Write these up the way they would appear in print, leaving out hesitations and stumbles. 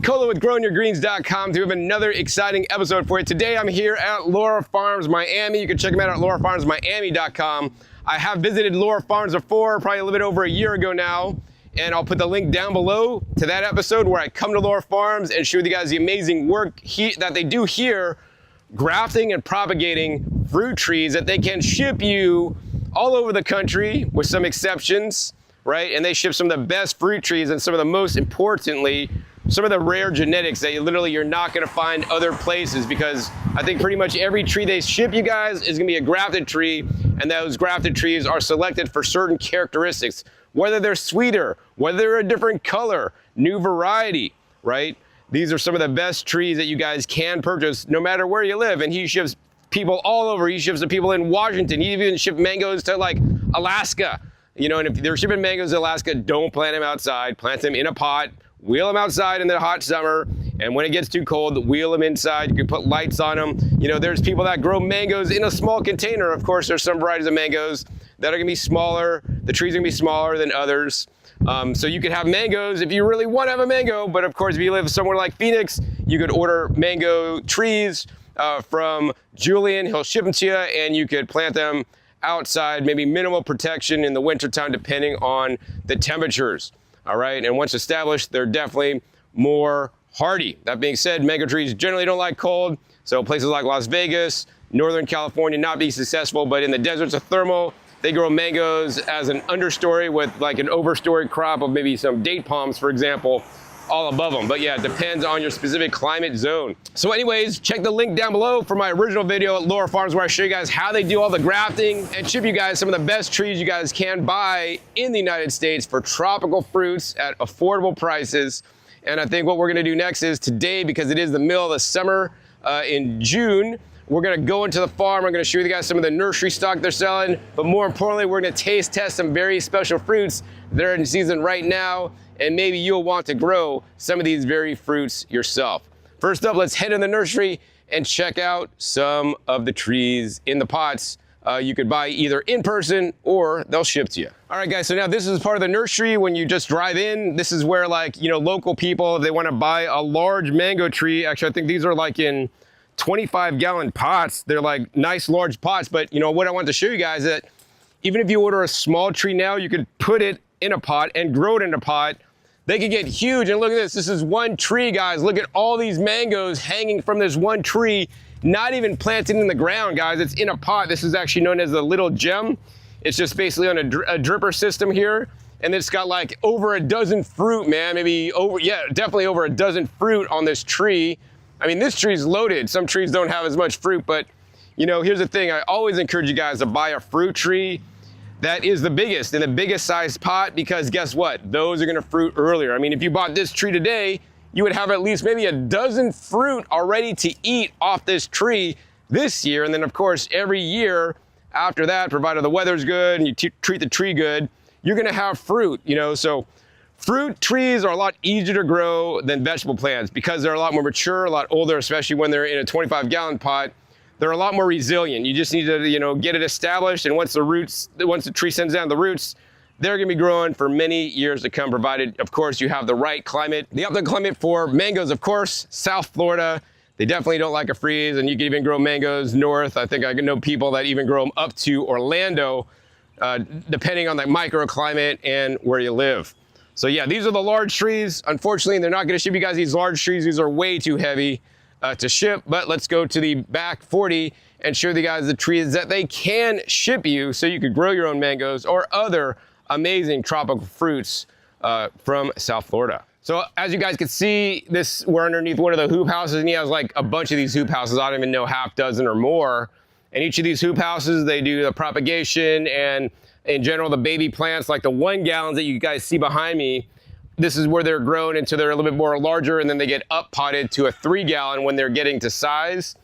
Nicola with GrowingYourGreens.com to have another exciting episode for you. Today I'm here at Laura Farms Miami. You can check them out at laurafarmsmiami.com. I have visited Laura Farms before, probably a little bit over a year ago now, and I'll put the link down below to that episode where I come to Laura Farms and show you guys the amazing work that they do here, grafting and propagating fruit trees that they can ship you all over the country with some exceptions, right? And they ship some of the best fruit trees and some of the most importantly, some of the rare genetics that you're not gonna find other places, because I think pretty much every tree they ship you guys is gonna be a grafted tree, and those grafted trees are selected for certain characteristics, whether they're sweeter, whether they're a different color, new variety, right? These are some of the best trees that you guys can purchase no matter where you live. And he ships people all over. He ships to people in Washington. He even shipped mangoes to like Alaska. You know, and if they're shipping mangoes to Alaska, don't plant them outside. Plant them in a pot, wheel them outside in the hot summer. And when it gets too cold, wheel them inside. You can put lights on them. You know, there's people that grow mangoes in a small container. Of course, there's some varieties of mangoes that are gonna be smaller. The trees are gonna be smaller than others. So you could have mangoes if you really want to have a mango, but of course if you live somewhere like Phoenix, you could order mango trees from Julian. He'll ship them to you and you could plant them outside, maybe minimal protection in the wintertime depending on the temperatures. All right, and once established, they're definitely more hardy. That being said, mango trees generally don't like cold, so places like Las Vegas, Northern California not be successful, but in the deserts of thermal, they grow mangoes as an understory with like an overstory crop of maybe some date palms, for example, all above them. But yeah, it depends on your specific climate zone. So anyways, check the link down below for my original video at Laura Farms where I show you guys how they do all the grafting and ship you guys some of the best trees you guys can buy in the United States for tropical fruits at affordable prices. And I think what we're gonna do next is today, because it is the middle of the summer in June, we're gonna go into the farm. I'm gonna show you guys some of the nursery stock they're selling, but more importantly, we're gonna taste test some very special fruits that are in season right now, and maybe you'll want to grow some of these very fruits yourself. First up, let's head in the nursery and check out some of the trees in the pots you could buy either in person or they'll ship to you. All right, guys, so now this is part of the nursery. When you just drive in, this is where, like, you know, local people, if they wanna buy a large mango tree, actually, I think these are like in 25-gallon pots. They're like nice large pots, but you know what I want to show you guys is that even if you order a small tree now, you could put it in a pot and grow it in a pot. They could get huge. And look at this. This is one tree, guys. Look at all these mangoes hanging from this one tree, not even planted in the ground, guys. It's in a pot. This is actually known as the little gem. It's just basically on a dripper system here. And it's got like over a dozen fruit, man. Definitely over a dozen fruit on this tree. I mean, this tree's loaded. Some trees don't have as much fruit, but you know, here's the thing. I always encourage you guys to buy a fruit tree that is the biggest, in the biggest size pot, because guess what? Those are gonna fruit earlier. I mean, if you bought this tree today, you would have at least maybe a dozen fruit already to eat off this tree this year. And then of course, every year after that, provided the weather's good and you treat the tree good, you're gonna have fruit, you know? So fruit trees are a lot easier to grow than vegetable plants because they're a lot more mature, a lot older, especially when they're in a 25-gallon pot. They're a lot more resilient. You just need to, you know, get it established, and once the tree sends down the roots, they're gonna be growing for many years to come, provided, of course, you have the right climate. The optimal climate for mangoes, of course, South Florida. They definitely don't like a freeze, and you can even grow mangoes north. I think I know people that even grow them up to Orlando, depending on the microclimate and where you live. So yeah, these are the large trees. Unfortunately, they're not gonna ship you guys these large trees. These are way too heavy to ship, but let's go to the back 40 and show you guys the trees that they can ship you so you could grow your own mangoes or other amazing tropical fruits from South Florida. So as you guys can see, we're underneath one of the hoop houses, and he has like a bunch of these hoop houses. I don't even know, half dozen or more. And each of these hoop houses, they do the propagation and in general, the baby plants, like the 1 gallons that you guys see behind me, this is where they're grown until they're a little bit more larger, and then they get up potted to a 3-gallon when they're getting to size.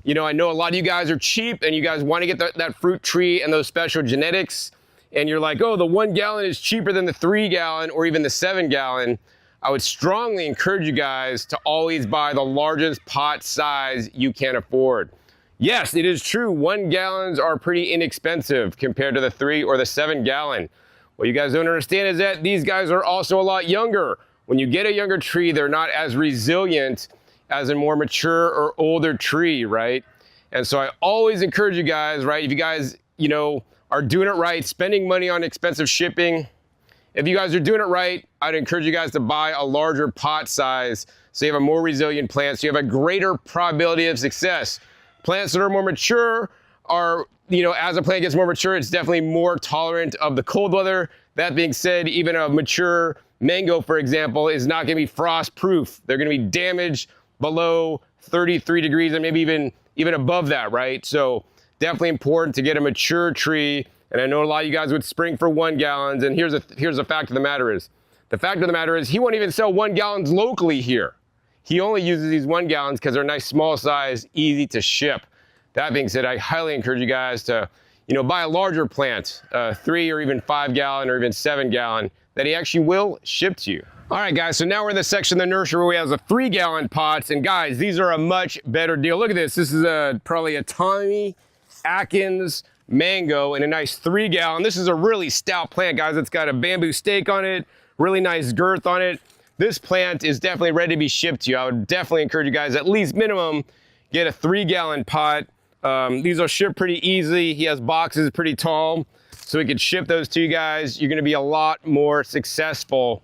You know, I know a lot of you guys are cheap and you guys want to get that fruit tree and those special genetics. And you're like, oh, the 1 gallon is cheaper than the 3-gallon or even the 7-gallon. I would strongly encourage you guys to always buy the largest pot size you can afford. Yes, it is true, 1 gallons are pretty inexpensive compared to the 3 or the 7 gallon. What you guys don't understand is that these guys are also a lot younger. when you get a younger tree, they're not as resilient as a more mature or older tree, right? And so I always encourage you guys, right? If you guys, you know, are doing it right, spending money on expensive shipping, if you guys are doing it right, I'd encourage you guys to buy a larger pot size so you have a more resilient plant, so you have a greater probability of success. Plants that are more mature are, you know, as a plant gets more mature, it's definitely more tolerant of the cold weather. That being said, even a mature mango, for example, is not gonna be frost proof. They're gonna be damaged below 33 degrees and maybe even above that, right? So definitely important to get a mature tree. And I know a lot of you guys would spring for 1 gallons. And here's the fact of the matter is, he won't even sell 1 gallons locally here. He only uses these 1 gallons because they're nice, small size, easy to ship. That being said, I highly encourage you guys to, you know, buy a larger plant, 3 or even 5 gallon or even 7 gallon that he actually will ship to you. All right, guys, so now we're in the section of the nursery where we have the 3 gallon pots. And guys, these are a much better deal. Look at this. This is probably a Tommy Atkins mango in a nice 3 gallon. This is a really stout plant, guys. It's got a bamboo stake on it, really nice girth on it. This plant is definitely ready to be shipped to you. I would definitely encourage you guys, at least minimum, get a 3 gallon pot. These will ship pretty easily. He has boxes pretty tall, so we could ship those to you guys. You're gonna be a lot more successful,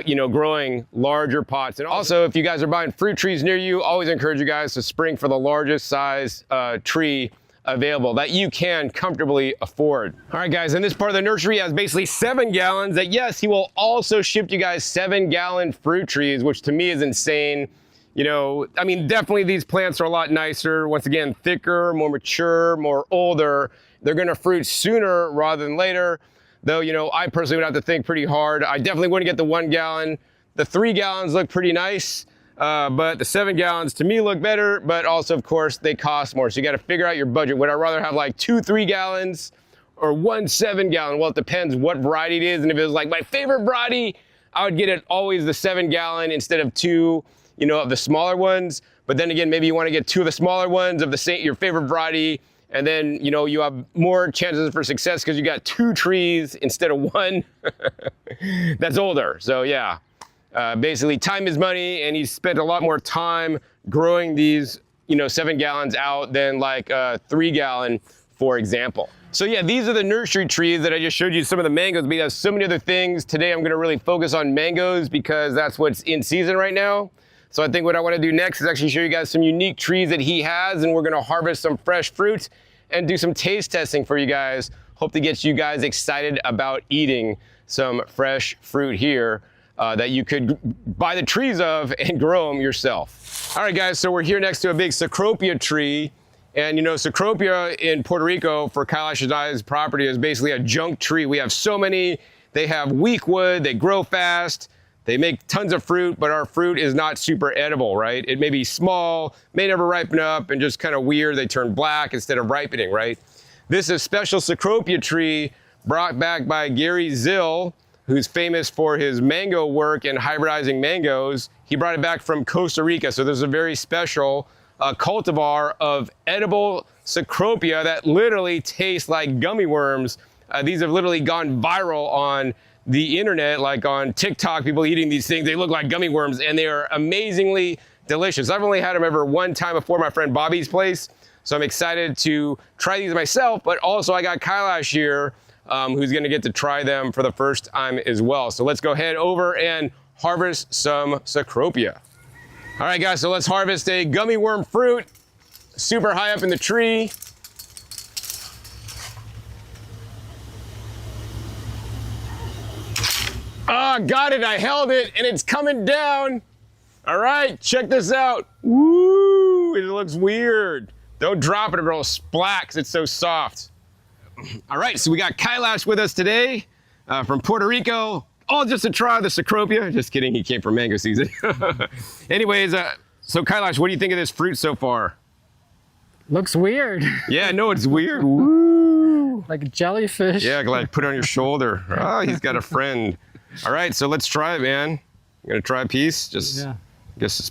you know, growing larger pots. And also, if you guys are buying fruit trees near you, always encourage you guys to spring for the largest size tree available that you can comfortably afford. All right, guys, and this part of the nursery has basically 7 gallons that, yes, he will also ship you guys 7 gallon fruit trees, which to me is insane. You know, I mean, definitely these plants are a lot nicer. Once again, thicker, more mature, more older. They're gonna fruit sooner rather than later. Though, you know, I personally would have to think pretty hard. I definitely wouldn't get the 1 gallon. The 3 gallons look pretty nice. But the 7 gallons to me look better, but also, of course, they cost more. So you got to figure out your budget. Would I rather have like 2 3 gallons or 1 7 gallon? Well, it depends what variety it is. And if it was like my favorite variety, I would get it always the 7 gallon instead of 2, you know, of the smaller ones. But then again, maybe you want to get 2 of the smaller ones of the same, your favorite variety. And then, you know, you have more chances for success because you got 2 trees instead of 1 that's older. So yeah. Basically, time is money, and he spent a lot more time growing these, you know, 7 gallons out than like a 3 gallon, for example. So yeah, these are the nursery trees that I just showed you, some of the mangoes, but he has so many other things. Today I'm gonna really focus on mangoes because that's what's in season right now. So I think what I wanna do next is actually show you guys some unique trees that he has, and we're gonna harvest some fresh fruit and do some taste testing for you guys. Hope to get you guys excited about eating some fresh fruit here. That you could buy the trees of and grow them yourself. All right, guys, so we're here next to a big Cecropia tree. And you know, Cecropia in Puerto Rico for Kailash and I's property is basically a junk tree. We have so many. They have weak wood, they grow fast, they make tons of fruit, but our fruit is not super edible, right? It may be small, may never ripen up, and just kind of weird. They turn black instead of ripening, right? This is a special Cecropia tree brought back by Gary Zill, who's famous for his mango work and hybridizing mangoes. He brought it back from Costa Rica. So there's a very special cultivar of edible Cecropia that literally tastes like gummy worms. These have literally gone viral on the internet, like on TikTok, people eating these things. They look like gummy worms and they are amazingly delicious. I've only had them ever 1 time before my friend Bobby's place. So I'm excited to try these myself, but also I got Kailash here, who's gonna get to try them for the first time as well. So let's go head over and harvest some Cecropia. All right, guys, so let's harvest a gummy worm fruit, super high up in the tree. Ah, got it, I held it, and it's coming down. All right, check this out. Woo, it looks weird. Don't drop it or it'll splat because it's so soft. All right, so we got Kailash with us today from Puerto Rico, all just to try the Cecropia. Just kidding, he came for mango season. Anyways, so Kailash, what do you think of this fruit so far? Looks weird. Yeah, no, it's weird. Woo. Like a jellyfish. Yeah, like put it on your shoulder. Oh, he's got a friend. All right, so let's try it, man. You gonna try a piece? Just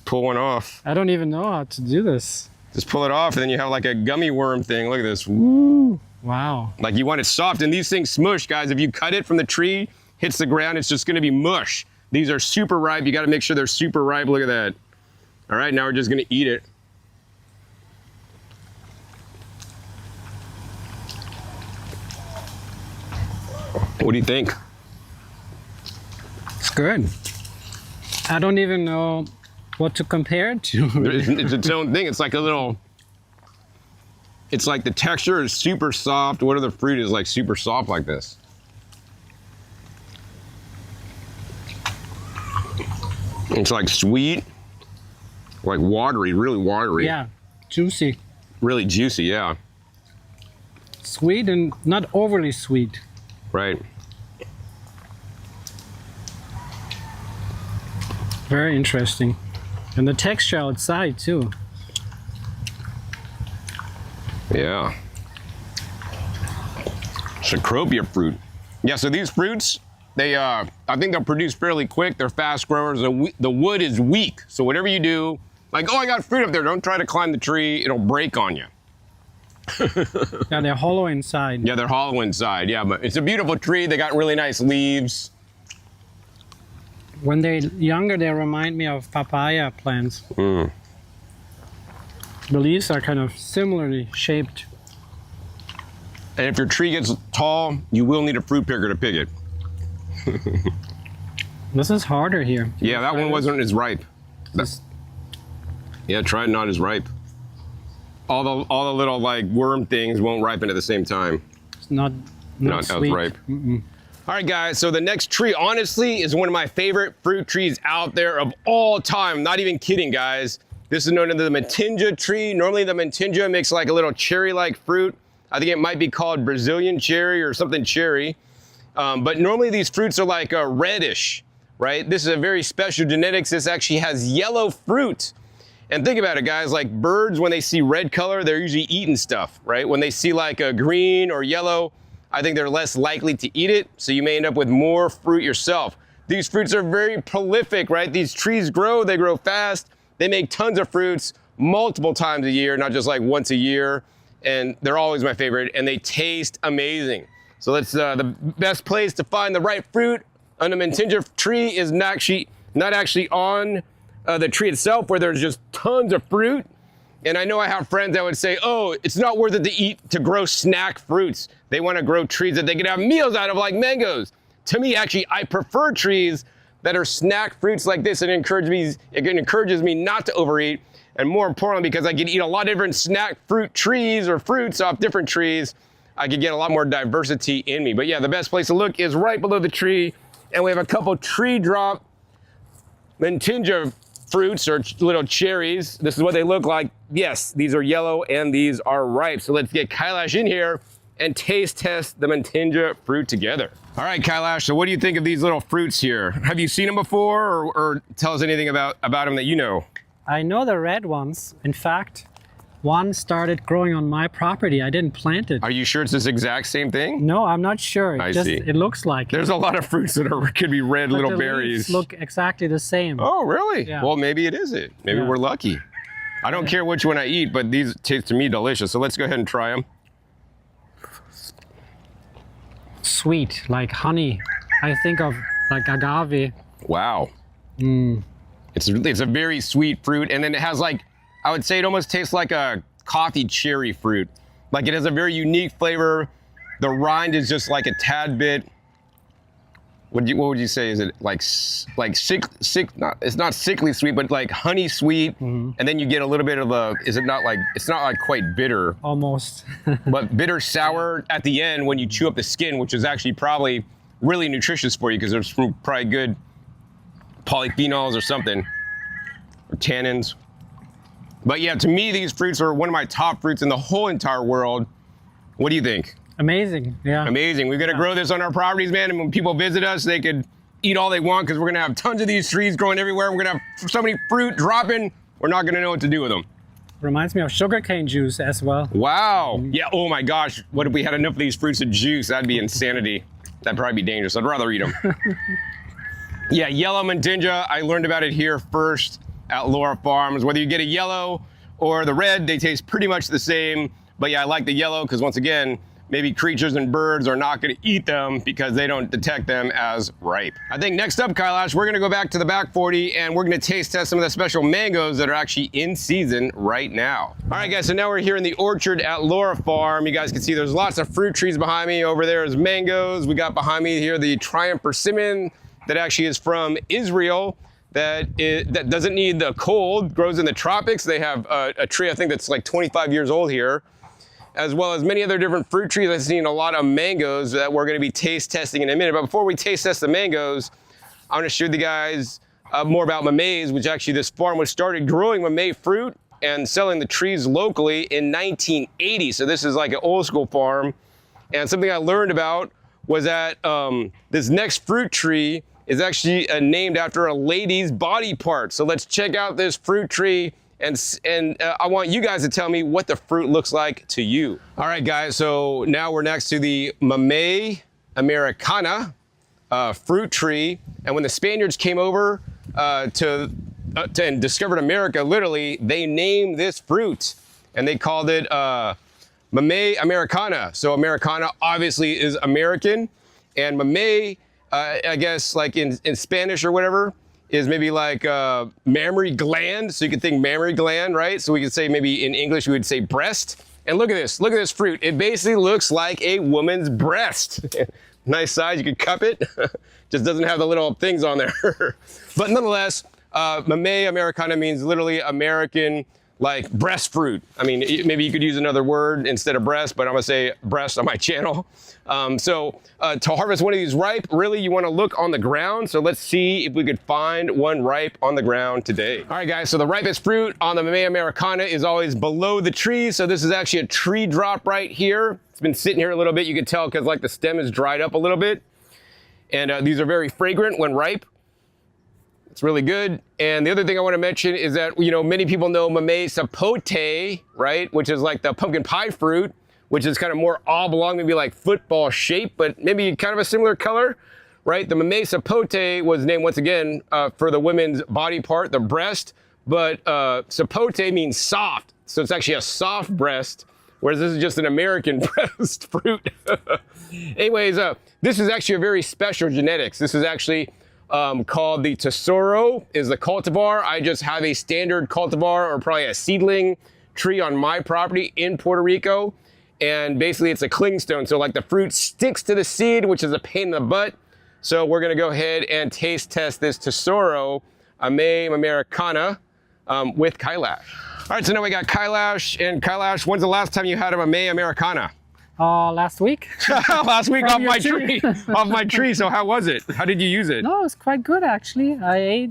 pull one off. I don't even know how to do this. Just pull it off, and then you have like a gummy worm thing. Look at this. Woo. Wow. Like you want it soft, and these things smush, guys. If you cut it from the tree, hits the ground, it's just gonna be mush. These are super ripe. You got to make sure they're super ripe. Look at that. All right, now we're just gonna eat it. What do you think? It's good. I don't even know what to compare it to. It's its own thing. It's like a little, it's like the texture is super soft. What other fruit is like super soft like this? It's like sweet, like watery, really watery. Yeah, juicy. Really juicy, yeah. Sweet and not overly sweet. Right. Very interesting. And the texture outside too. Yeah. Cecropia fruit. Yeah, so these fruits, they, I think they'll produce fairly quick. They're fast growers. The wood is weak. So whatever you do, like, oh, I got fruit up there. Don't try to climb the tree. It'll break on you. Yeah, they're hollow inside. Yeah, they're hollow inside. Yeah, but it's a beautiful tree. They got really nice leaves. When they're younger, they remind me of papaya plants. Mm. The leaves are kind of similarly shaped. And if your tree gets tall, you will need a fruit picker to pick it. This is harder here. Yeah, that one wasn't as ripe. Yeah, try it not as ripe. All the little like worm things won't ripen at the same time. It's not Not as sweet. ripe. Mm-mm. All right, guys, so the next tree, honestly, is one of my favorite fruit trees out there of all time. Not even kidding, guys. This is known as the Mantinja tree. Normally, the Mantinja makes like a little cherry-like fruit. I think it might be called Brazilian cherry or something cherry. But normally, these fruits are like reddish, right? This is a very special genetics. This actually has yellow fruit. And think about it, guys, like birds, when they see red color, they're usually eating stuff, right? When they see like a green or yellow, I think they're less likely to eat it, so you may end up with more fruit yourself. These fruits are very prolific, right? These trees grow, they grow fast, they make tons of fruits multiple times a year, not just like once a year, and they're always my favorite, and they taste amazing. So that's the best place to find the right fruit on a Mantinja tree is not actually on the tree itself where there's just tons of fruit. And I know I have friends that would say, oh, it's not worth it to grow snack fruits. They want to grow trees that they can have meals out of like mangoes. To me, actually, I prefer trees that are snack fruits like this. It encourages me not to overeat. And more importantly, because I can eat a lot of different snack fruit trees or fruits off different trees, I could get a lot more diversity in me. But yeah, the best place to look is right below the tree. And we have a couple tree drop Mantinja fruits or little cherries. This is what they look like. Yes, these are yellow and these are ripe. So let's get Kailash in here and taste test the Mantinja fruit together. All right, Kailash, so what do you think of these little fruits here? Have you seen them before or tell us anything about them that you know? I know the red ones. In fact, one started growing on my property. I didn't plant it. Are you sure it's this exact same thing? No, I'm not sure. I see. It looks like There's a lot of fruits that could be red but little the berries. leaves look exactly the same. Oh, really? Yeah. Well, maybe it is it. Maybe Yeah. we're lucky. I don't care which one I eat, but these taste to me delicious. So let's go ahead and try them. Sweet, like honey. I think of like agave. Wow. It's a very sweet fruit, and then it has like, I would say it almost tastes like a coffee cherry fruit. Like it has a very unique flavor. The rind is just like a tad bit. What would you say? Is it like it's not sickly sweet, but like honey sweet, and then you get a little bit of it's not like quite bitter, Almost. but bitter sour at the end when you chew up the skin, which is actually probably really nutritious for you because there's probably good polyphenols or something, or tannins. But yeah, to me, these fruits are one of my top fruits in the whole entire world. What do you think? Amazing, yeah. Amazing. We're gonna grow this on our properties, man, and when people visit us, they could eat all they want because we're gonna have tons of these trees growing everywhere. We're gonna have so many fruit dropping, we're not gonna know what to do with them. Reminds me of sugarcane juice as well. Wow. Yeah, oh my gosh. What if we had enough of these fruits of juice? That'd be insanity. That'd probably be dangerous. I'd rather eat them. Yeah, yellow Mantinja. I learned about it here first at Laura Farms. Whether you get a yellow or the red, they taste pretty much the same. But yeah, I like the yellow because once again, maybe creatures and birds are not going to eat them because they don't detect them as ripe. I think next up, Kailash, we're going to go back to the back 40 and we're going to taste test some of the special mangoes that are actually in season right now. All right, guys, so now we're here in the orchard at Laura Farm. You guys can see there's lots of fruit trees behind me. Over there is mangoes. We got behind me here the Triumph Persimmon that actually is from Israel. That doesn't need the cold, grows in the tropics. They have a tree, I think that's like 25 years old here, as well as many other different fruit trees. I've seen a lot of mangoes that we're gonna be taste testing in a minute. But before we taste test the mangoes, I'm gonna show you guys more about mamey's, which actually this farm was started growing mamey fruit and selling the trees locally in 1980. So this is like an old school farm. And something I learned about was that this next fruit tree is actually named after a lady's body part. So let's check out this fruit tree and I want you guys to tell me what the fruit looks like to you. All right, guys, so now we're next to the Mamey Americana fruit tree. And when the Spaniards came over and discovered America, literally, they named this fruit and they called it Mamey Americana. So Americana obviously is American, and Mamey, I guess like in Spanish or whatever, is maybe like mammary gland. So you could think mammary gland, right? So we could say maybe in English we would say breast. And look at this fruit. It basically looks like a woman's breast. Nice size, you could cup it. Just doesn't have the little things on there. But nonetheless, Mamey Americana means literally American, like breast fruit. I mean, maybe you could use another word instead of breast, but I'm gonna say breast on my channel. To harvest one of these ripe, really you wanna look on the ground. So let's see if we could find one ripe on the ground today. All right, guys, so the ripest fruit on the Mamey Americana is always below the tree. So this is actually a tree drop right here. It's been sitting here a little bit. You can tell because like the stem is dried up a little bit. And these are very fragrant when ripe. It's really good. And the other thing I want to mention is that, you know, many people know Mamey sapote, right? Which is like the pumpkin pie fruit, which is kind of more oblong, maybe like football shape, but maybe kind of a similar color, right? The Mamey sapote was named once again for the women's body part, the breast, but sapote means soft. So it's actually a soft breast, whereas this is just an American breast fruit. Anyways, this is actually a very special genetics. This is actually called the Tesoro, is the cultivar. I just have a standard cultivar or probably a seedling tree on my property in Puerto Rico. And basically it's a clingstone. So like the fruit sticks to the seed, which is a pain in the butt. So we're gonna go ahead and taste test this Tesoro Mamey Americana with Kailash. All right, so now we got Kailash. And Kailash, when's the last time you had a Mamey Americana? Last week. Last week From off your my tree. tree. Off my tree. So how was it? How did you use it? No, it's quite good actually. I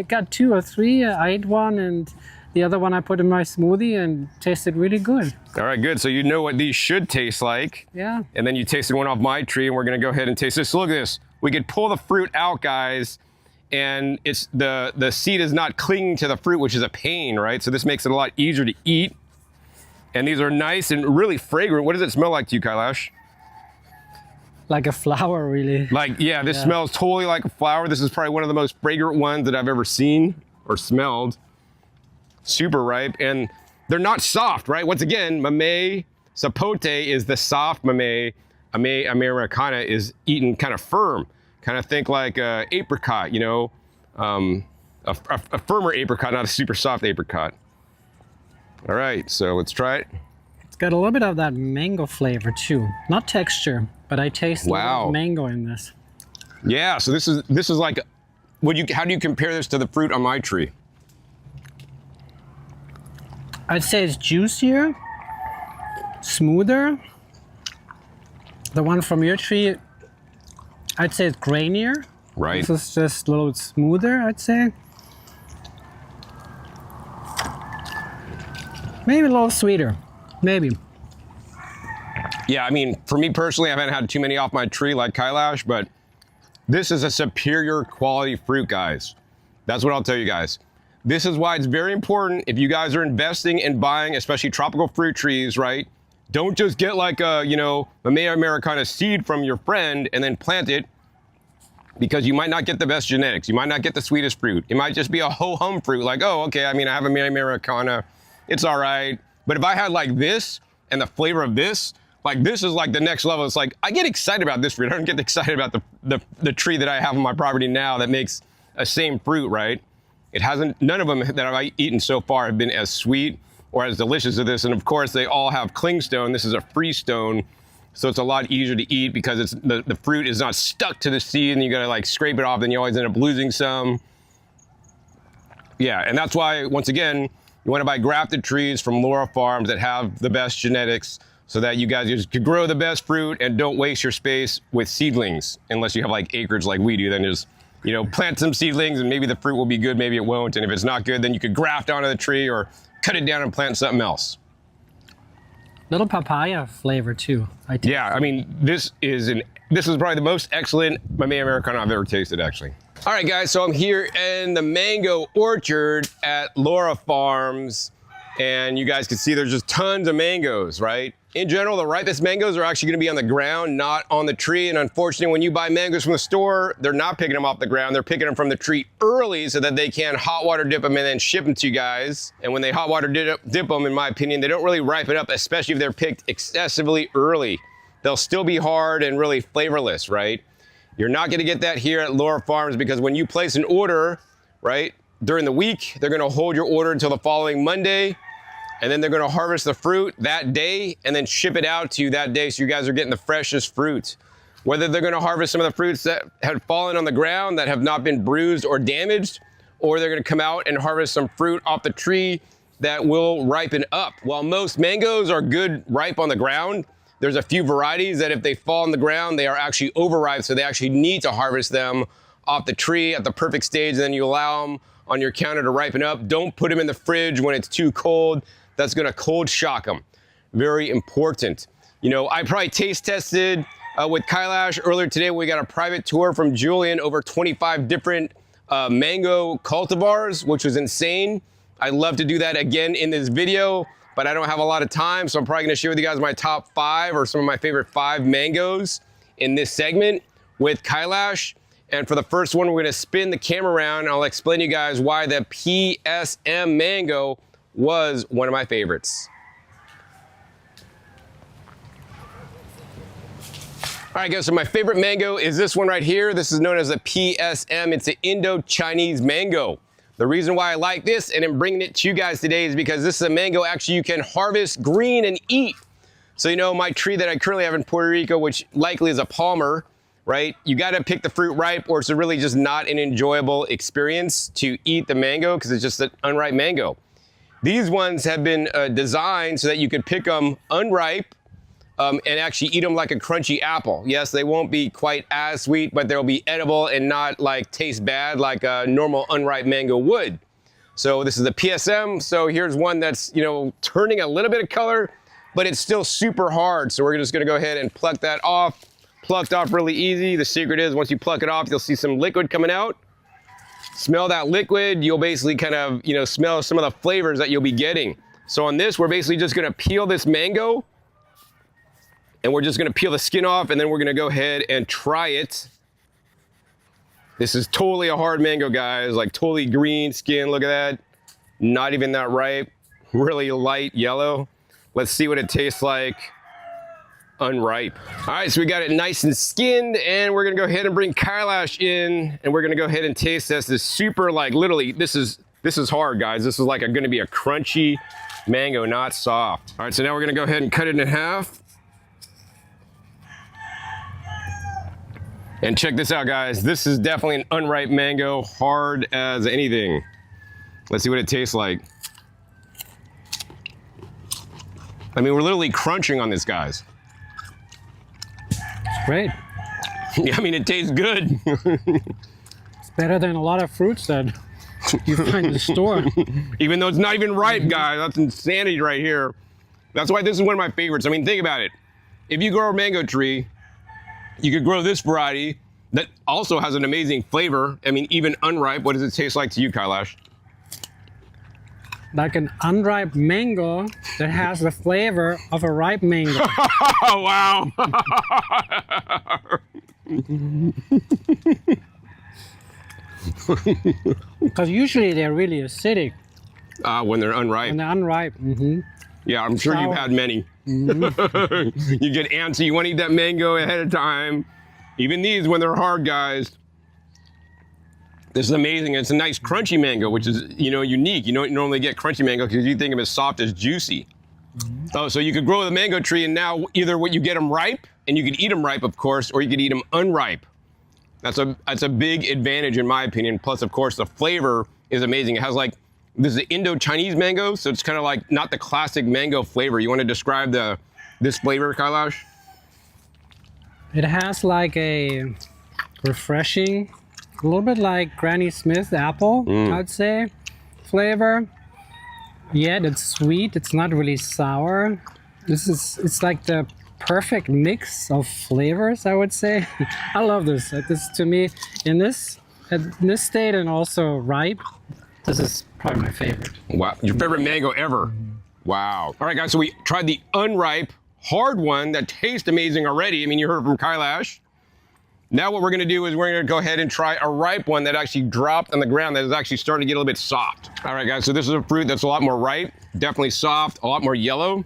got 2 or 3. I ate one and the other one I put in my smoothie and tasted really good. All right, good. So you know what these should taste like. Yeah. And then you tasted one off my tree and we're gonna go ahead and taste this. So look at this. We could pull the fruit out, guys, and it's the seed is not clinging to the fruit, which is a pain, right? So this makes it a lot easier to eat. And these are nice and really fragrant. What does it smell like to you, Kailash? Like a flower, really. Like, yeah, this smells totally like a flower. This is probably one of the most fragrant ones that I've ever seen or smelled. Super ripe. And they're not soft, right? Once again, Mamey sapote is the soft Mamey. Mamey Americana is eaten kind of firm. Kind of think like a apricot, you know, a firmer apricot, not a super soft apricot. All right, so let's try it. It's got a little bit of that mango flavor too. Not texture, but I taste a little mango in this. Yeah, so this is like, how do you compare this to the fruit on my tree? I'd say it's juicier, smoother. The one from your tree, I'd say it's grainier. Right. This is just a little smoother, I'd say. Maybe a little sweeter, maybe. Yeah, I mean, for me personally, I haven't had too many off my tree like Kailash, but this is a superior quality fruit, guys. That's what I'll tell you guys. This is why it's very important if you guys are investing in buying, especially tropical fruit trees, right? Don't just get like a, you know, Mamey Americana seed from your friend and then plant it, because you might not get the best genetics. You might not get the sweetest fruit. It might just be a ho-hum fruit, like, oh, okay, I mean, I have a Mamey Americana, it's all right. But if I had like this and the flavor of this, Like this is like the next level. It's like, I get excited about this fruit. I don't get excited about the tree that I have on my property now that makes a same fruit, right? It hasn't, none of them that I've eaten so far have been as sweet or as delicious as this. And of course they all have clingstone. This is a freestone. So it's a lot easier to eat because it's the fruit is not stuck to the seed and you gotta like scrape it off, then you always end up losing some. Yeah, and that's why, once again, you wanna buy grafted trees from Laura Farms that have the best genetics so that you guys just could grow the best fruit and don't waste your space with seedlings, unless you have like acreage like we do, then just, you know, plant some seedlings and maybe the fruit will be good, maybe it won't. And if it's not good, then you could graft onto the tree or cut it down and plant something else. Little papaya flavor too. Yeah, I mean, this is probably the most excellent Mamea Americana I've ever tasted, actually. All right, guys, so I'm here in the mango orchard at Laura Farms, and you guys can see there's just tons of mangoes, right? In general, the ripest mangoes are actually gonna be on the ground, not on the tree. And unfortunately, when you buy mangoes from the store, they're not picking them off the ground. They're picking them from the tree early so that they can hot water dip them and then ship them to you guys. And when they hot water dip them, in my opinion, they don't really ripen up, especially if they're picked excessively early. They'll still be hard and really flavorless, right? You're not gonna get that here at Laura Farms because when you place an order, right, during the week, they're gonna hold your order until the following Monday, and then they're gonna harvest the fruit that day and then ship it out to you that day so you guys are getting the freshest fruit. Whether they're gonna harvest some of the fruits that have fallen on the ground that have not been bruised or damaged, or they're gonna come out and harvest some fruit off the tree that will ripen up. While most mangoes are good ripe on the ground, there's a few varieties that if they fall on the ground, they are actually overripe, so they actually need to harvest them off the tree at the perfect stage, and then you allow them on your counter to ripen up. Don't put them in the fridge when it's too cold. That's gonna cold shock them. Very important. You know, I probably taste tested with Kailash earlier today when we got a private tour from Julian over 25 different mango cultivars, which was insane. I'd love to do that again in this video, but I don't have a lot of time, so I'm probably gonna share with you guys my top 5 or some of my favorite 5 mangoes in this segment with Kailash. And for the first one, we're gonna spin the camera around and I'll explain to you guys why the PSM mango was one of my favorites. All right, guys, so my favorite mango is this one right here. This is known as a PSM. It's an Indo-Chinese mango. The reason why I like this and I'm bringing it to you guys today is because this is a mango actually you can harvest green and eat. So, you know, my tree that I currently have in Puerto Rico, which likely is a Palmer, right? You gotta pick the fruit ripe or it's really just not an enjoyable experience to eat the mango because it's just an unripe mango. These ones have been designed so that you could pick them unripe and actually eat them like a crunchy apple. Yes, they won't be quite as sweet, but they'll be edible and not like taste bad like a normal unripe mango would. So this is the PSM. So here's one that's, you know, turning a little bit of color, but it's still super hard. So we're just gonna go ahead and pluck that off. Plucked off really easy. The secret is once you pluck it off, you'll see some liquid coming out. Smell that liquid, you'll basically kind of, you know, smell some of the flavors that you'll be getting. So on this, we're basically just gonna peel this mango and we're just gonna peel the skin off and then we're gonna go ahead and try it. This is totally a hard mango, guys, like totally green skin, look at that. Not even that ripe, really light yellow. Let's see what it tastes like unripe. All right, so we got it nice and skinned and we're gonna go ahead and bring Kailash in and we're gonna go ahead and taste this. This super, like literally, this is hard, guys. This is like gonna be a crunchy mango, not soft. All right, so now we're gonna go ahead and cut it in half. And check this out, guys. This is definitely an unripe mango, hard as anything. Let's see what it tastes like. I mean, we're literally crunching on this, guys. Great. Yeah, I mean, it tastes good. It's better than a lot of fruits that you find in the store. Even though it's not even ripe, guys. That's insanity right here. That's why this is one of my favorites. I mean, think about it. If you grow a mango tree, you could grow this variety that also has an amazing flavor. I mean, even unripe, what does it taste like to you, Kailash? Like an unripe mango that has the flavor of a ripe mango. Oh, wow. Because usually they're really acidic When they're unripe. when they're unripe. Yeah, I'm sure you've had many. You get antsy, you want to eat that mango ahead of time. Even these, when they're hard, guys. This is amazing. It's a nice crunchy mango, which is, unique. You don't normally get crunchy mango because you think of it as soft as juicy. Oh, so you could grow the mango tree, and now either what you get them ripe, and you could eat them ripe, of course, or you could eat them unripe. That's a big advantage in my opinion. Plus, of course, the flavor is amazing. It has this is the Indo-Chinese mango, so it's kind of like not the classic mango flavor. You want to describe this flavor, Kailash? It has like a refreshing, a little bit like Granny Smith apple, I'd say, flavor. Yet it's sweet. It's not really sour. It's like the perfect mix of flavors, I would say. I love this. This to me, in this state and also ripe, this is probably my favorite. Wow, your favorite mango ever. Wow. All right, guys, so we tried the unripe, hard one that tastes amazing already. I mean, you heard from Kailash. Now what we're gonna do is we're gonna go ahead and try a ripe one that actually dropped on the ground that is actually starting to get a little bit soft. All right, guys, so this is a fruit that's a lot more ripe, definitely soft, a lot more yellow.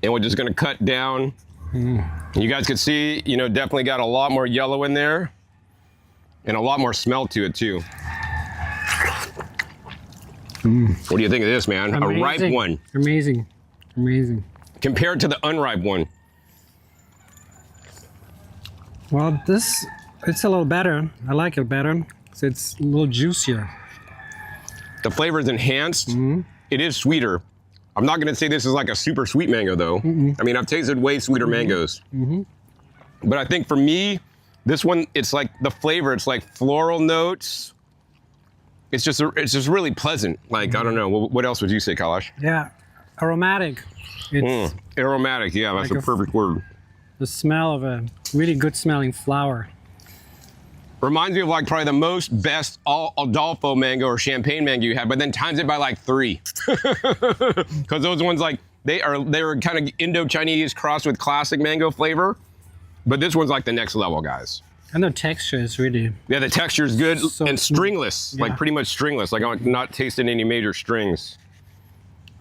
And we're just gonna cut down. You guys can see, definitely got a lot more yellow in there and a lot more smell to it too. What do you think of this, man? Amazing. A ripe one. Amazing, amazing. Compared to the unripe one. Well, it's a little better. I like it better. So it's a little juicier. The flavor is enhanced. It is sweeter. I'm not gonna say this is like a super sweet mango though. I mean, I've tasted way sweeter mangoes. But I think for me, this one, it's like the flavor, it's like floral notes. It's just really pleasant. Like, I don't know, what else would you say, Kailash? Yeah, aromatic. It's Aromatic, yeah, that's like a perfect word. the smell of a really good smelling flower. Reminds me of like probably the best Adolfo mango or champagne mango you had, but then times it by like 3. Because those ones they were kind of Indo-Chinese crossed with classic mango flavor. But this one's like the next level, guys. And the texture is really... Yeah, the texture is good So and stringless, yeah. like pretty much stringless. Like I'm not tasting any major strings.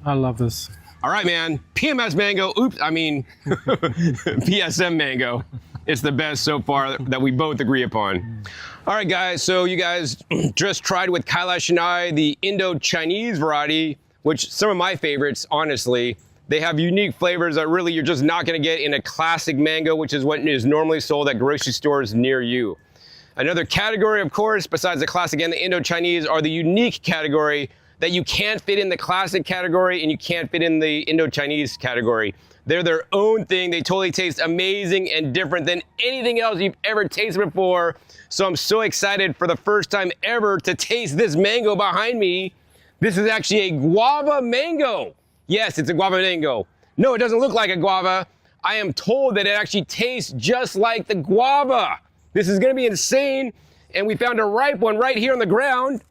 I love this. All right, man. PMS mango. PSM mango. It's the best so far that we both agree upon. All right, guys. So you guys just tried with Kailash and I the Indo-Chinese variety, which some of my favorites, honestly. They have unique flavors that really you're just not going to get in a classic mango, which is what is normally sold at grocery stores near you. Another category, of course, besides the classic and the Indo-Chinese, are the unique category that you can't fit in the classic category and you can't fit in the Indo-Chinese category. They're their own thing. They totally taste amazing and different than anything else you've ever tasted before. So I'm so excited for the first time ever to taste this mango behind me. This is actually a guava mango. Yes, it's a guava mango. No, it doesn't look like a guava. I am told that it actually tastes just like the guava. This is gonna be insane. And we found a ripe one right here on the ground.